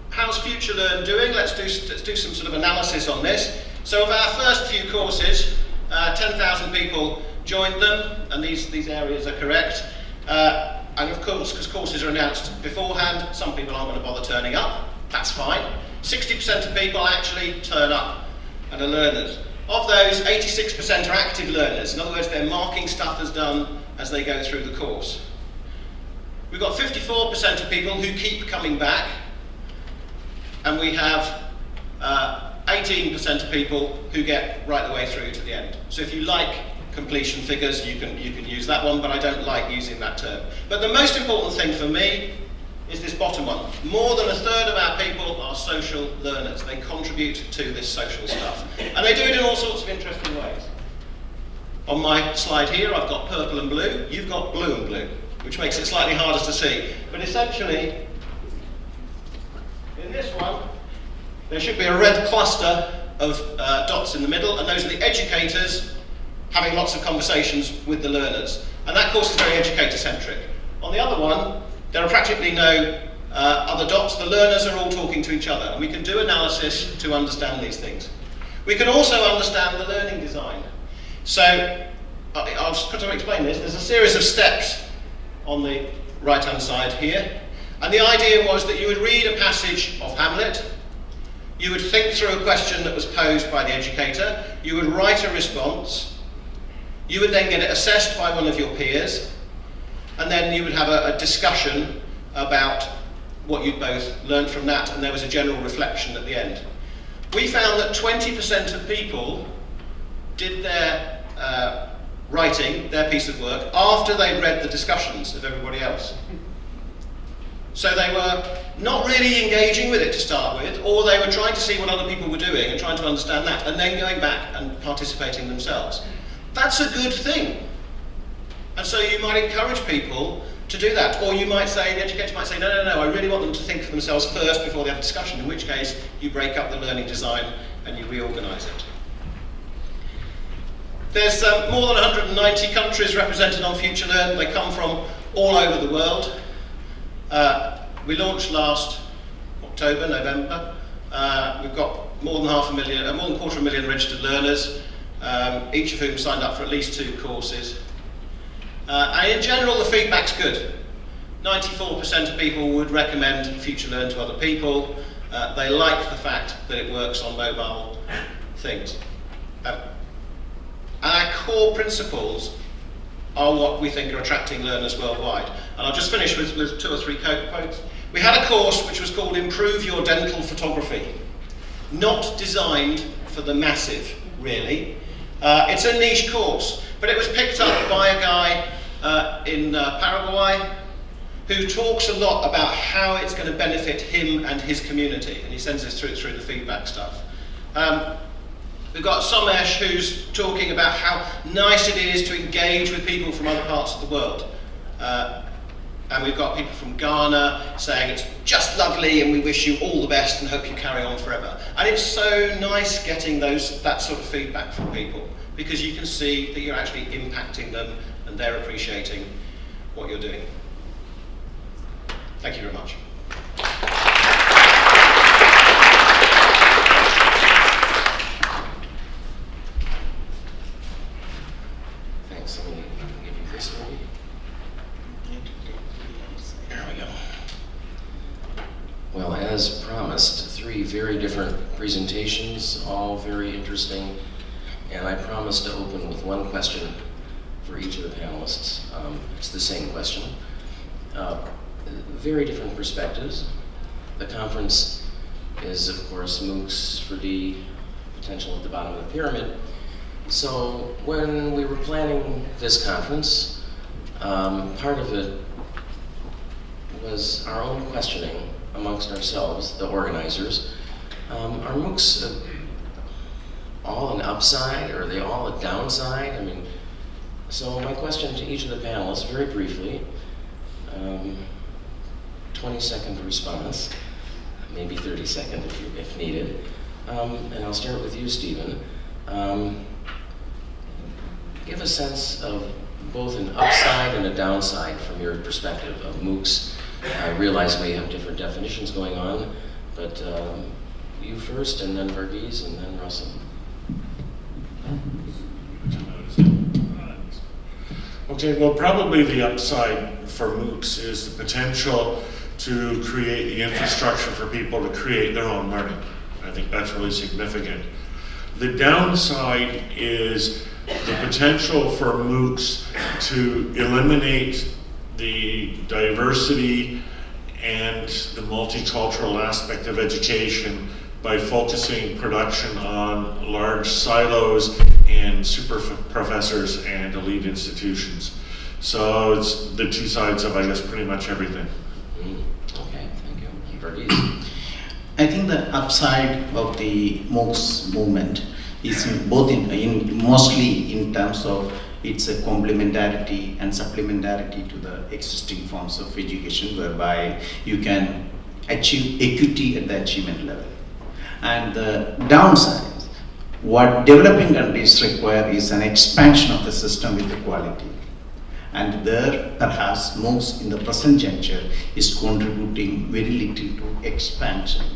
how's FutureLearn doing? Let's do some sort of analysis on this. So, of our first few courses, 10,000 people joined them, and these areas are correct. And of course, because courses are announced beforehand, some people aren't going to bother turning up. That's fine. 60% of people actually turn up and are learners. Of those, 86% are active learners. In other words, they're marking stuff as done as they go through the course. We've got 54% of people who keep coming back, and we have 18% of people who get right the way through to the end. So if you like completion figures, you can use that one, but I don't like using that term. But the most important thing for me is this bottom one. More than a third of our people are social learners. They contribute to this social stuff. And they do it in all sorts of interesting ways. On my slide here, I've got purple and blue. You've got blue and blue, which makes it slightly harder to see. But essentially, in this one, there should be a red cluster of dots in the middle, and those are the educators having lots of conversations with the learners. And that course is very educator-centric. On the other one, there are practically no other dots. The learners are all talking to each other, and we can do analysis to understand these things. We can also understand the learning design. So, I'll just try to explain this. There's a series of steps on the right-hand side here, and the idea was that you would read a passage of Hamlet, you would think through a question that was posed by the educator, you would write a response, you would then get it assessed by one of your peers, and then you would have a discussion about what you'd both learned from that, and there was a general reflection at the end. We found that 20% of people did their writing, their piece of work, after they'd read the discussions of everybody else. So they were not really engaging with it to start with, or they were trying to see what other people were doing and trying to understand that, and then going back and participating themselves. That's a good thing. And so you might encourage people to do that, or you might say, the educator might say, no, I really want them to think for themselves first before they have a discussion, in which case you break up the learning design and you reorganise it. There's more than 190 countries represented on FutureLearn. They come from all over the world. We launched last October, November. We've got more than more than 250,000 registered learners, each of whom signed up for at least 2 courses. And in general, the feedback's good. 94% of people would recommend FutureLearn to other people. They like the fact that it works on mobile things. And our core principles are what we think are attracting learners worldwide. And I'll just finish with 2 or 3 quotes. We had a course which was called Improve Your Dental Photography. Not designed for the massive, really. It's a niche course, but it was picked up by a guy in Paraguay who talks a lot about how it's going to benefit him and his community, and he sends this through the feedback stuff. We've got Somesh who's talking about how nice it is to engage with people from other parts of the world. And we've got people from Ghana saying it's just lovely and we wish you all the best and hope you carry on forever. And it's so nice getting that sort of feedback from people, because you can see that you're actually impacting them and they're appreciating what you're doing. Thank you very much. as promised, 3 very different presentations, all very interesting. And I promised to open with one question for each of the panelists. It's the same question. Very different perspectives. The conference is, of course, MOOCs for D, potential at the bottom of the pyramid. So when we were planning this conference, part of it was our own questioning amongst ourselves, the organizers. Are MOOCs all an upside, or are they all a downside? I mean, so my question to each of the panelists, very briefly, 20-second response, maybe 30-second if needed. And I'll start with you, Stephen. Give a sense of both an upside and a downside from your perspective of MOOCs. I realize we have different definitions going on, but you first, and then Varghese, and then Russell. Okay, well, probably the upside for MOOCs is the potential to create the infrastructure for people to create their own learning. I think that's really significant. The downside is the potential for MOOCs to eliminate the diversity and the multicultural aspect of education by focusing production on large silos and super professors and elite institutions. So it's the 2 sides of, I guess, pretty much everything. Okay, thank you. Varghese. I think the upside of the MOOCs movement is mostly in terms of its a complementarity and supplementarity to the existing forms of education, whereby you can achieve equity at the achievement level. And the downside, what developing countries require is an expansion of the system with equality. And there, perhaps MOOCs in the present juncture is contributing very little to expansion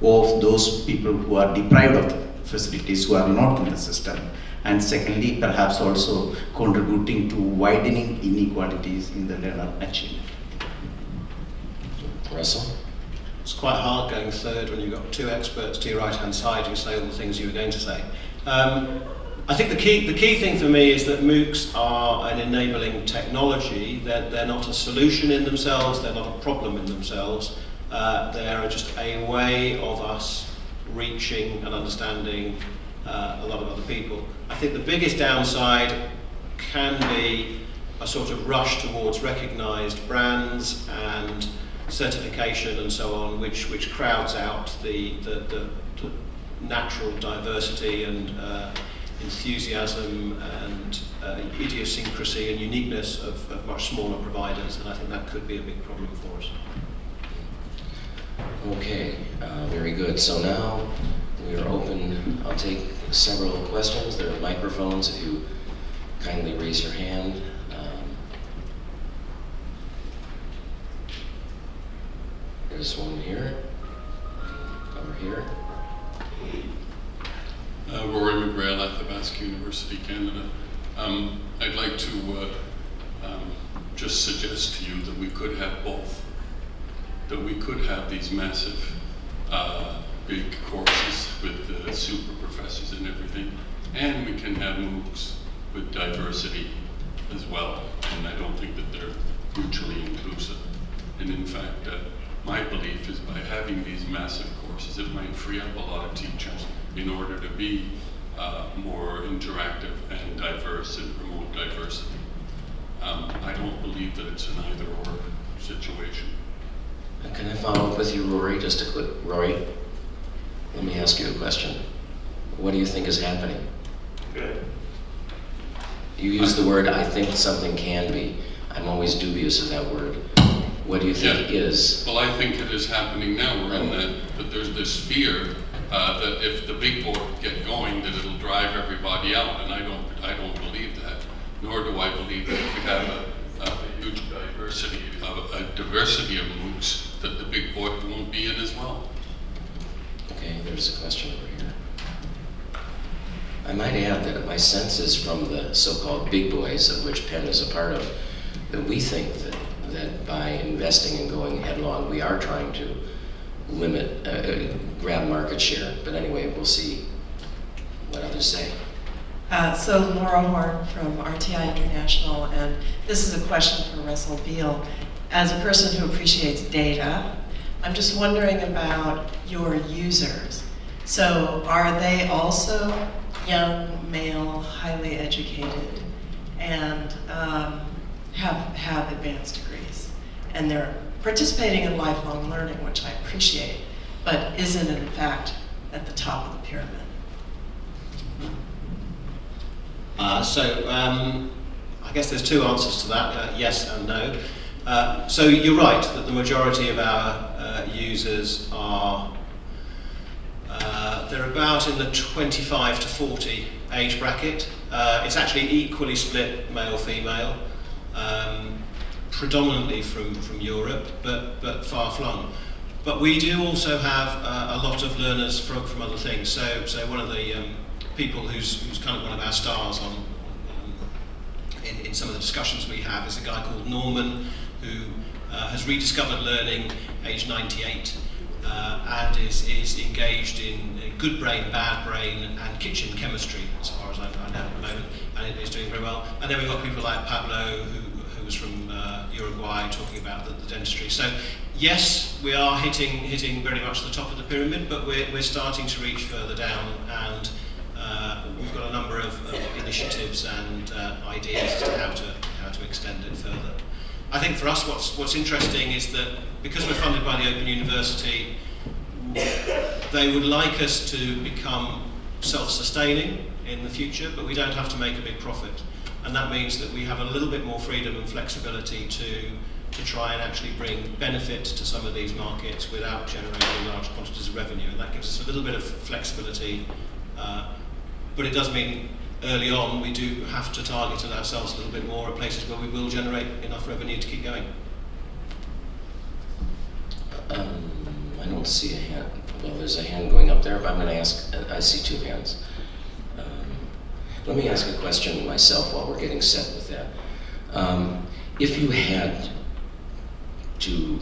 of those people who are deprived of the facilities, who are not in the system. And secondly, perhaps also contributing to widening inequalities in the learner achievement. Russell? It's quite hard going third when you've got 2 experts to your right-hand side who say all the things you were going to say. I think the key thing for me is that MOOCs are an enabling technology. They're not a solution in themselves, they're not a problem in themselves. They're just a way of us reaching and understanding a lot of other people. I think the biggest downside can be a sort of rush towards recognised brands and certification and so on, which crowds out the natural diversity and enthusiasm and idiosyncrasy and uniqueness of much smaller providers, and I think that could be a big problem for us. Okay, very good. So now we are open. I'll take several questions. There are microphones if you kindly raise your hand. There's one here, over here. Rory McGrail, Athabasca University, Canada. I'd like to just suggest to you that we could have both. That we could have these massive, big courses with the super professors and everything, and we can have MOOCs with diversity as well. And I don't think that they're mutually inclusive. And in fact, my belief is by having these massive courses, it might free up a lot of teachers in order to be more interactive and diverse and promote diversity. I don't believe that it's an either-or situation. Can I follow up with you, Rory? Just a quick, Rory, let me ask you a question. What do you think is happening? Good. You use the word, I think something can be. I'm always dubious of that word. What do you think is? Well, I think it is happening now. We're in that there's this fear that if the big board get going, that it'll drive everybody out, and I don't believe that. Nor do I believe that if we have a huge diversity of MOOCs, that the big board won't be in as well. Okay, there's a question over here. I might add that my sense is from the so-called big boys, of which Penn is a part of, that we think that by investing and going headlong, we are trying to grab market share. But anyway, we'll see what others say. So Laura Horn from RTI International, and this is a question for Russell Beal. As a person who appreciates data, I'm just wondering about your users. So are they also young, male, highly educated, and have advanced degrees? And they're participating in lifelong learning, which I appreciate, but isn't in fact at the top of the pyramid. I guess there's two answers to that, yes and no. So you're right that the majority of our users are, they're about in the 25 to 40 age bracket. It's actually equally split male-female, predominantly from Europe, but far-flung. But we do also have a lot of learners from other things. So one of the people who's kind of one of our stars in some of the discussions we have is a guy called Norman, who has rediscovered learning, age 98, and is engaged in good brain, bad brain, and kitchen chemistry, as far as I know at the moment, and is doing very well. And then we've got people like Pablo, who was from Uruguay, talking about the dentistry. So yes, we are hitting very much the top of the pyramid, but we're starting to reach further down, and we've got a number of initiatives and ideas as to how to extend it further. I think for us, what's interesting is that because we're funded by the Open University, they would like us to become self-sustaining in the future, but we don't have to make a big profit. And that means that we have a little bit more freedom and flexibility to try and actually bring benefit to some of these markets without generating large quantities of revenue. And that gives us a little bit of flexibility, but it does mean early on we do have to target ourselves a little bit more at places where we will generate enough revenue to keep going. I don't see a hand. Well, there's a hand going up there, but I'm going to ask, I see two hands. Let me ask a question myself while we're getting set with that. If you had to,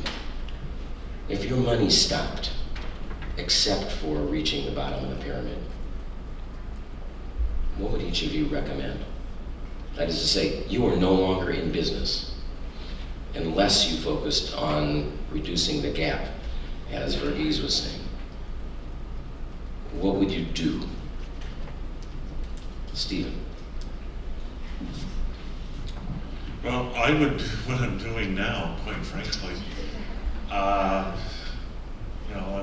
if your money stopped, except for reaching the bottom of the pyramid, what would each of you recommend? That is to say, you are no longer in business unless you focused on reducing the gap, as Verghese was saying. What would you do? Stephen. Well, I would do what I'm doing now, quite frankly. I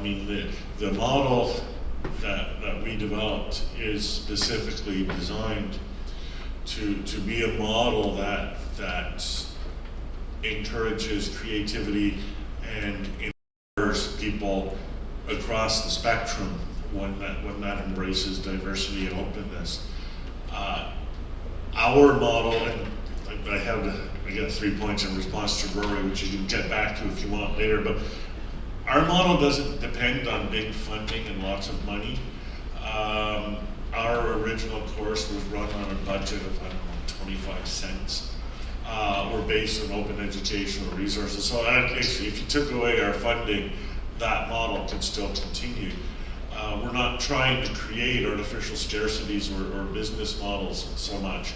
mean, the model that we developed is specifically designed to be a model that encourages creativity and empowers people across the spectrum when that embraces diversity and openness. Our model, and I got 3 points in response to Rory, which you can get back to if you want later, but our model doesn't depend on big funding and lots of money. Our original course was run on a budget of, 25 cents. We're based on open educational resources. So if you took away our funding, that model could still continue. We're not trying to create artificial scarcities or business models so much.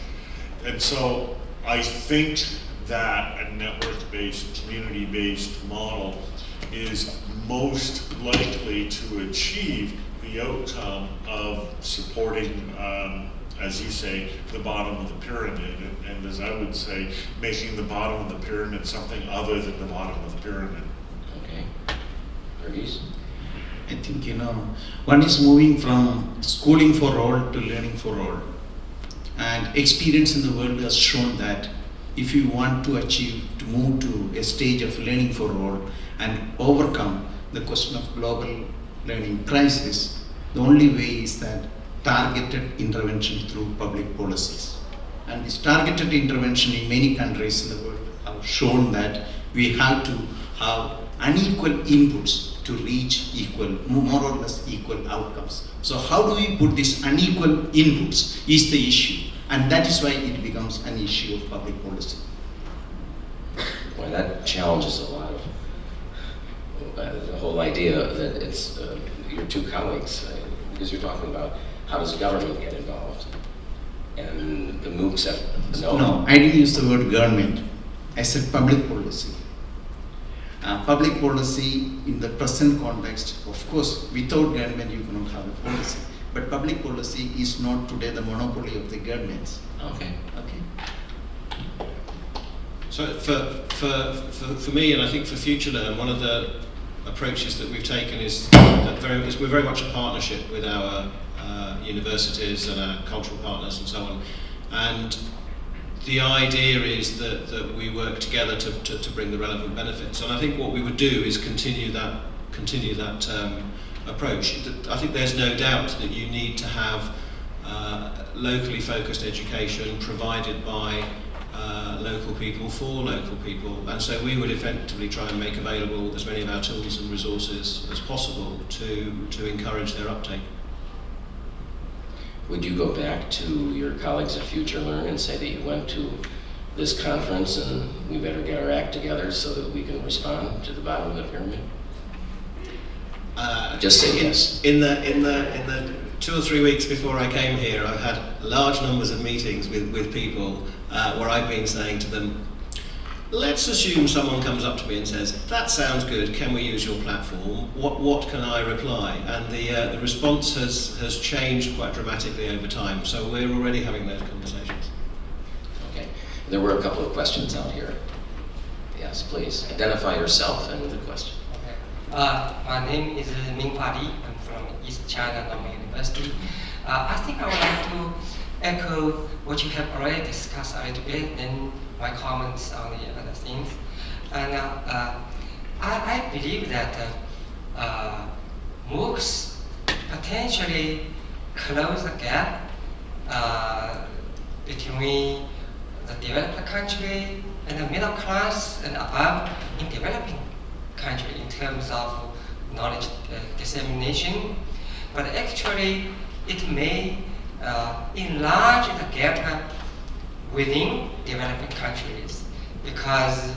And so I think that a network-based, community-based model is most likely to achieve the outcome of supporting, as you say, the bottom of the pyramid, and as I would say, making the bottom of the pyramid something other than the bottom of the pyramid. Okay. Verghese? I think, one is moving from schooling for all to learning for all. And experience in the world has shown that if you want to move to a stage of learning for all and overcome the question of global learning crisis, the only way is that targeted intervention through public policies. And this targeted intervention in many countries in the world have shown that we have to have unequal inputs to reach more or less equal outcomes. So how do we put these unequal inputs is the issue, and that is why it becomes an issue of public policy. Well, that challenges a lot the whole idea that it's your two colleagues, because you're talking about how does government get involved, and the MOOCs have No, I didn't use the word government. I said public policy. Public policy in the present context, of course, without government you cannot have a policy. But public policy is not today the monopoly of the governments. Okay. Okay. So for me, and I think for FutureLearn, one of the approaches that we've taken is that we're very much a partnership with our universities and our cultural partners and so on. And the idea is that we work together to bring the relevant benefits. And I think what we would do is continue that approach. I think there's no doubt that you need to have locally focused education provided by local people for local people, and so we would effectively try and make available as many of our tools and resources as possible to encourage their uptake. Would you go back to your colleagues at FutureLearn and say that you went to this conference and we better get our act together so that we can respond to the bottom of the pyramid? Just say yes. In the 2 or 3 weeks before I came here, I've had large numbers of meetings with people where I've been saying to them, let's assume someone comes up to me and says, that sounds good, can we use your platform? What can I reply? And the response has changed quite dramatically over time, so we're already having those conversations. Okay. There were a couple of questions out here. Yes, please. Identify yourself and the question. My name is Ming Padi. I'm from East China Normal University. I think I would like to echo what you have already discussed a little bit and my comments on the other things. And I believe that MOOCs potentially close the gap between the developed country and the middle class and above in developing country in terms of knowledge dissemination, but actually it may enlarge the gap within developing countries, because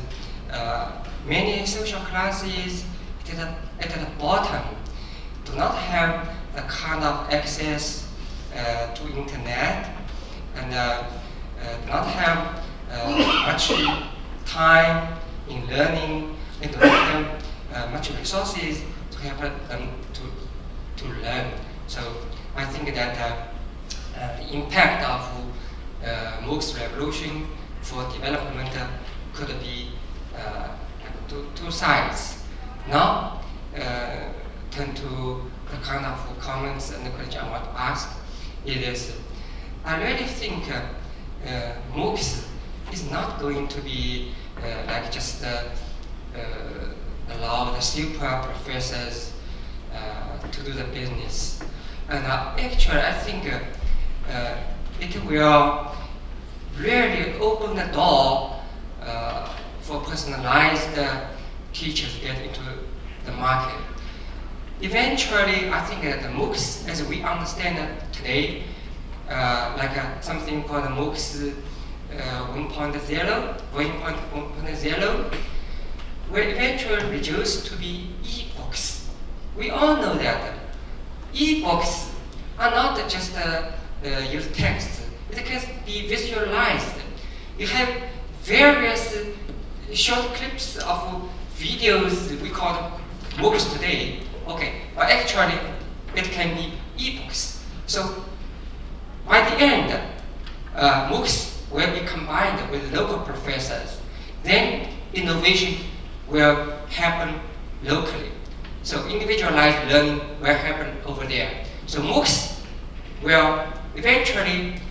many social classes at the bottom do not have the kind of access to internet and do not have much time in learning and do not have much resources to help them to learn. So I think that the impact of MOOCs revolution for development could be two sides. Now, turn to the kind of comments and the question I want to ask. It is, I really think MOOCs is not going to be like just allow the super professors to do the business. And actually, I think it will really open the door for personalized teachers to get into the market. Eventually, I think that the MOOCs, as we understand it today, like something called the MOOCs 1.0, 1.0, will eventually reduce to be e-books. We all know that e-books are not just use text. It can be visualized. You have various short clips of videos we call MOOCs today. Okay, but actually it can be e-books. So by the end, MOOCs will be combined with local professors. Then innovation will happen locally. So individualized learning will happen over there. So MOOCs will eventually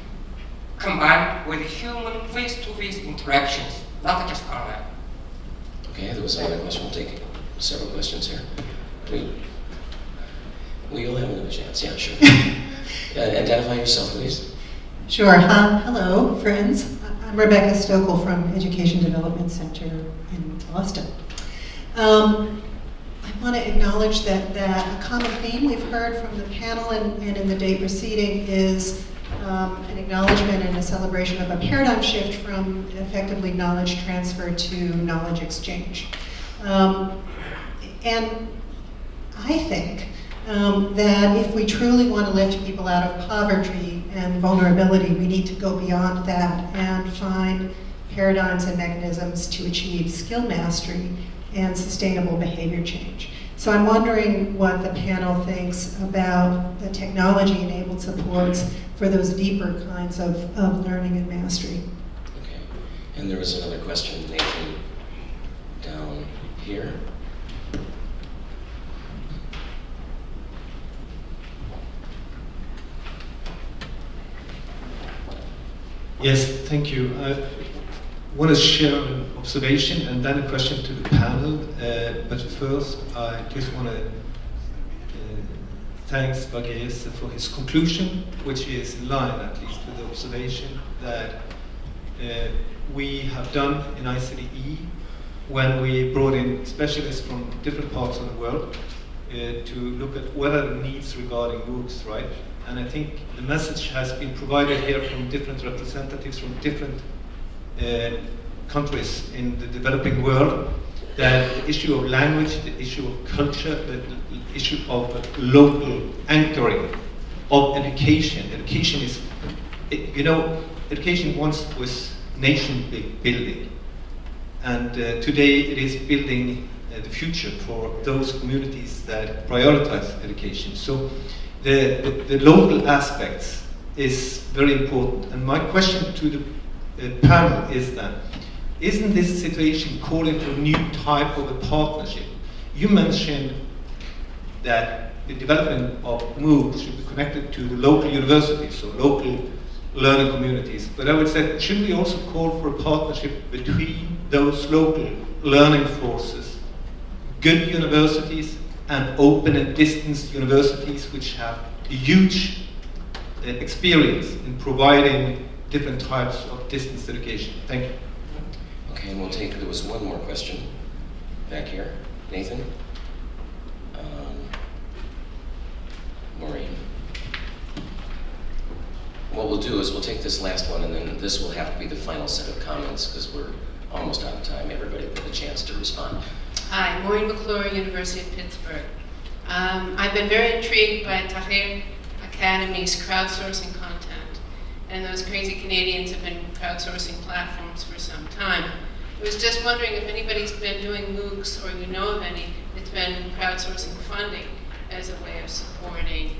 combine with human face-to-face interactions, not just online. Okay, there was another question. We'll take several questions here. You'll have another chance. Yeah, sure. Identify yourself, please. Sure. Hello, friends. I'm Rebecca Stokel from Education Development Center in Boston. I want to acknowledge that a common theme we've heard from the panel and in the day preceding is an acknowledgement and a celebration of a paradigm shift from effectively knowledge transfer to knowledge exchange. And I think that if we truly want to lift people out of poverty and vulnerability, we need to go beyond that and find paradigms and mechanisms to achieve skill mastery and sustainable behavior change. So I'm wondering what the panel thinks about the technology-enabled supports for those deeper kinds of learning and mastery. Okay, and there was another question, Nathan, down here. Yes, thank you. I want to share an observation and then a question to the panel. But first, I just want to thank Bagese for his conclusion, which is in line, at least, with the observation that we have done in ICDE when we brought in specialists from different parts of the world to look at what are the needs regarding MOOCs, right? And I think the message has been provided here from different representatives from different countries in the developing world, that the issue of language, the issue of culture, the issue of local anchoring of education. Education is, you know, education once was nation building, and today it is building the future for those communities that prioritize education. So the local aspects is very important. And my question to the panel is that, isn't this situation calling for a new type of a partnership? You mentioned that the development of MOOCs should be connected to the local universities, so local learning communities. But I would say, should we also call for a partnership between those local learning forces, good universities, and open and distance universities, which have a huge experience in providing different types of distance education? Thank you. Okay, and we'll take, there was one more question back here. Nathan? Maureen? What we'll do is we'll take this last one, and then this will have to be the final set of comments because we're almost out of time. Everybody will get a chance to respond. Hi, Maureen McClure, University of Pittsburgh. I've been very intrigued by Tahrir Academy's crowdsourcing content, and those crazy Canadians have been crowdsourcing platforms for some time. I was just wondering if anybody's been doing MOOCs, or you know of any, that's been crowdsourcing funding as a way of supporting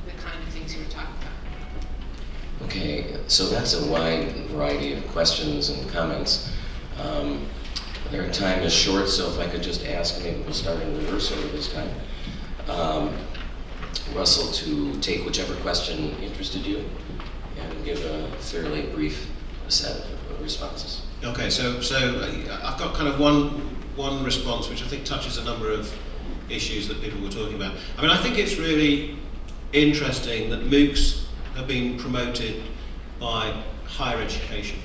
the kind of things you were talking about. Okay, so that's a wide variety of questions and comments. Their time is short, so if I could just ask, maybe we'll start in reverse order this time. Russell, to take whichever question interested you and give a fairly brief set of responses. Okay, so I've got kind of one response which I think touches a number of issues that people were talking about. I mean, I think it's really interesting that MOOCs have been promoted by higher education,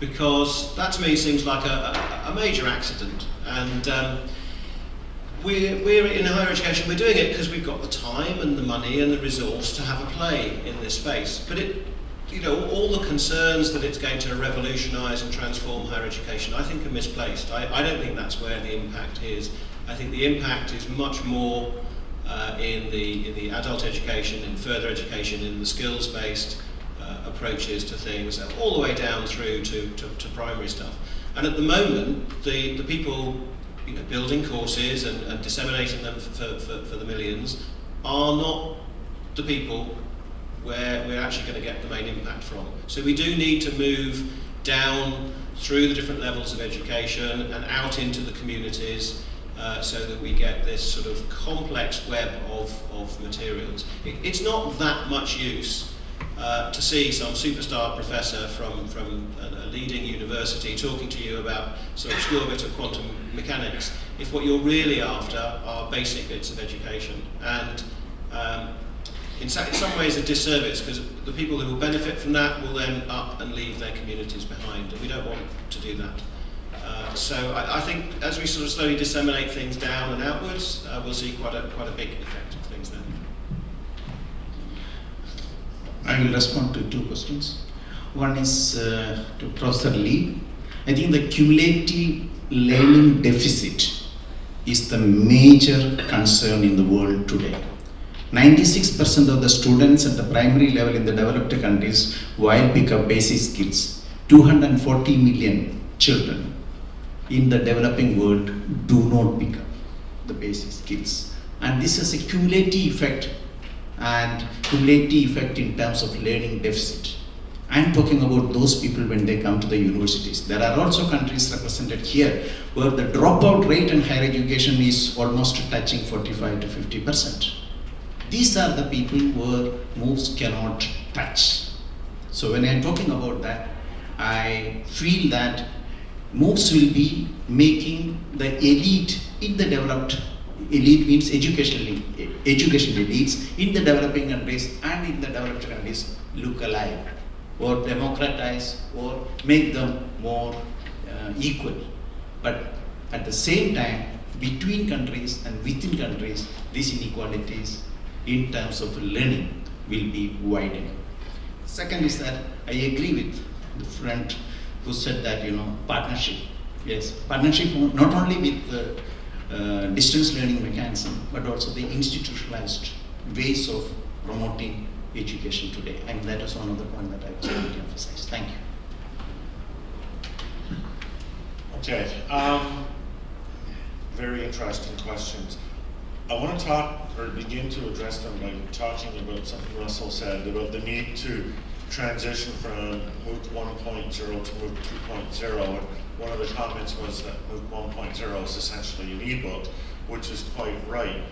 because that to me seems like a major accident. And we're in higher education, we're doing it because we've got the time and the money and the resource to have a play in this space. But you know, all the concerns that it's going to revolutionise and transform higher education, I think are misplaced. I don't think that's where the impact is. I think the impact is much more in the adult education, in further education, in the skills-based approaches to things, all the way down through to primary stuff. And at the moment, the people, you know, building courses and disseminating them for the millions are not the people where we're actually going to get the main impact from. So we do need to move down through the different levels of education and out into the communities so that we get this sort of complex web of materials. It's not that much use to see some superstar professor from a leading university talking to you about some obscure bit of quantum mechanics if what you're really after are basic bits of education. And in some ways a disservice, because the people who will benefit from that will then up and leave their communities behind, and we don't want to do that. So I think as we sort of slowly disseminate things down and outwards, we'll see quite a big effect of things then. I will respond to two questions. One is to Professor Lee. I think the cumulative learning deficit is the major concern in the world today. 96% of the students at the primary level in the developed countries while pick up basic skills. 240 million children in the developing world do not pick up the basic skills. And this has a cumulative effect in terms of learning deficit. I'm talking about those people when they come to the universities. There are also countries represented here where the dropout rate in higher education is almost touching 45 to 50%. These are the people where MOOCs cannot touch. So when I'm talking about that, I feel that MOOCs will be making the elite in the developed, elite means education elites in the developing countries and in the developed countries look alive, or democratize, or make them more equal. But at the same time, between countries and within countries, these inequalities in terms of learning will be widening. Second is that I agree with the friend who said that, partnership. Yes, partnership not only with the distance learning mechanism, but also the institutionalized ways of promoting education today. And that is one of the points that I was going to emphasize. Thank you. Okay, very interesting questions. I want to talk or begin to address them by talking about something Russell said about the need to transition from MOOC 1.0 to MOOC 2.0. And one of the comments was that MOOC 1.0 is essentially an ebook, which is quite right.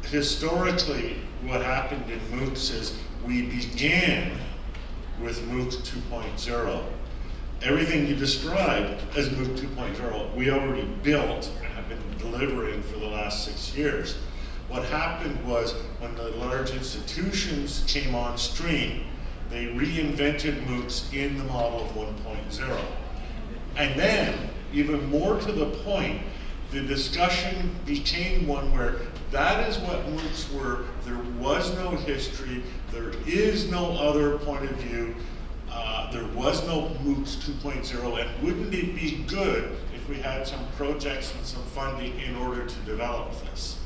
Historically, what happened in MOOCs is we began with MOOC 2.0. Everything you described as MOOC 2.0, we already built and have been delivering for the last 6 years. What happened was when the large institutions came on stream, they reinvented MOOCs in the model of 1.0. And then, even more to the point, the discussion became one where that is what MOOCs were. There was no history. There is no other point of view. There was no MOOCs 2.0. And wouldn't it be good if we had some projects and some funding in order to develop this?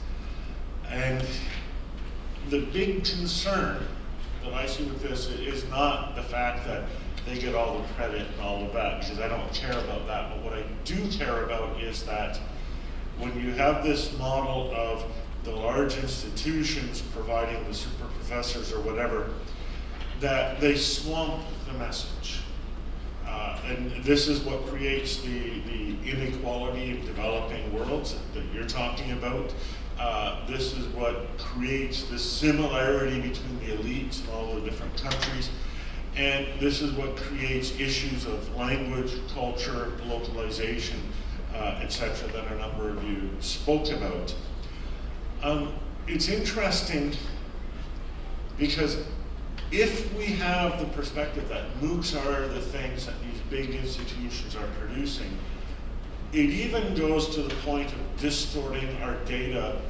And the big concern that I see with this is not the fact that they get all the credit and all of that, because I don't care about that. But what I do care about is that when you have this model of the large institutions providing the super professors or whatever, that they swamp the message. And this is what creates the inequality of developing worlds that you're talking about. This is what creates this similarity between the elites in all the different countries. And this is what creates issues of language, culture, localization, etc., that a number of you spoke about. It's interesting because if we have the perspective that MOOCs are the things that these big institutions are producing, it even goes to the point of distorting our data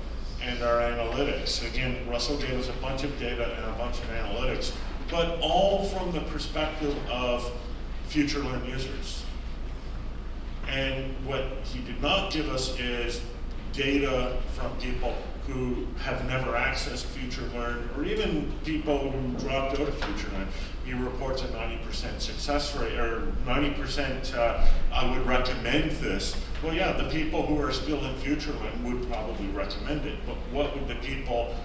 and our analytics. Again, Russell gave us a bunch of data and a bunch of analytics, but all from the perspective of future learn users. And what he did not give us is data from people who have never accessed Future Learn, or even people who dropped out of Future Learn. He reports a 90% success rate, or 90% I would recommend this. Well, yeah, the people who are still in Future Learn would probably recommend it, but what would the people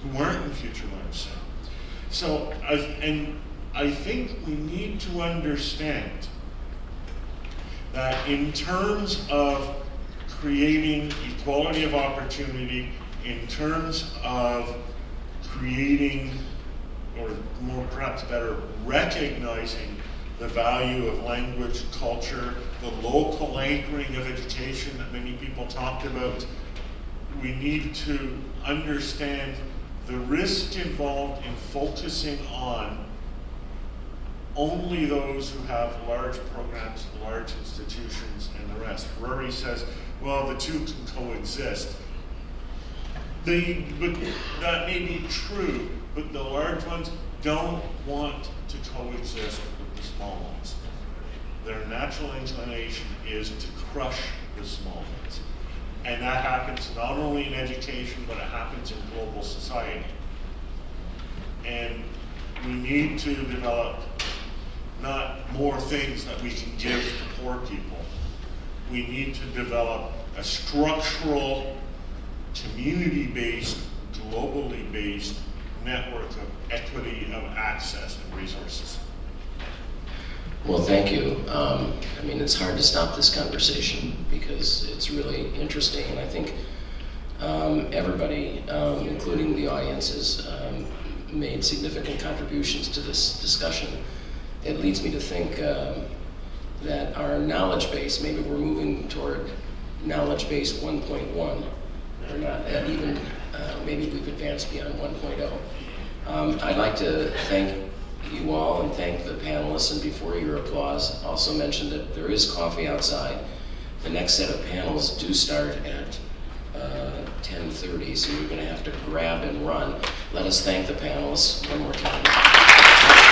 who weren't in Future Learn say? So, I think we need to understand that in terms of creating equality of opportunity, in terms of creating, or more perhaps better, recognizing the value of language, culture, the local anchoring of education that many people talked about, we need to understand the risk involved in focusing on only those who have large programs, large institutions, and the rest. Rory says, well, the two can coexist. But that may be true, but the large ones don't want to coexist with the small ones. Their natural inclination is to crush the small ones. And that happens not only in education, but it happens in global society. And we need to develop not more things that we can give to poor people. We need to develop a structural, community-based, globally based network of equity of access and resources. Well, thank you. I mean, it's hard to stop this conversation because it's really interesting, and I think everybody, including the audience, has made significant contributions to this discussion. It leads me to think that our knowledge base, maybe we're moving toward knowledge base 1.1, or not, and even maybe we've advanced beyond 1.0. I'd like to thank you all and thank the panelists, and before your applause, also mention that there is coffee outside. The next set of panels do start at 10:30, so you're going to have to grab and run. Let us thank the panelists one more time.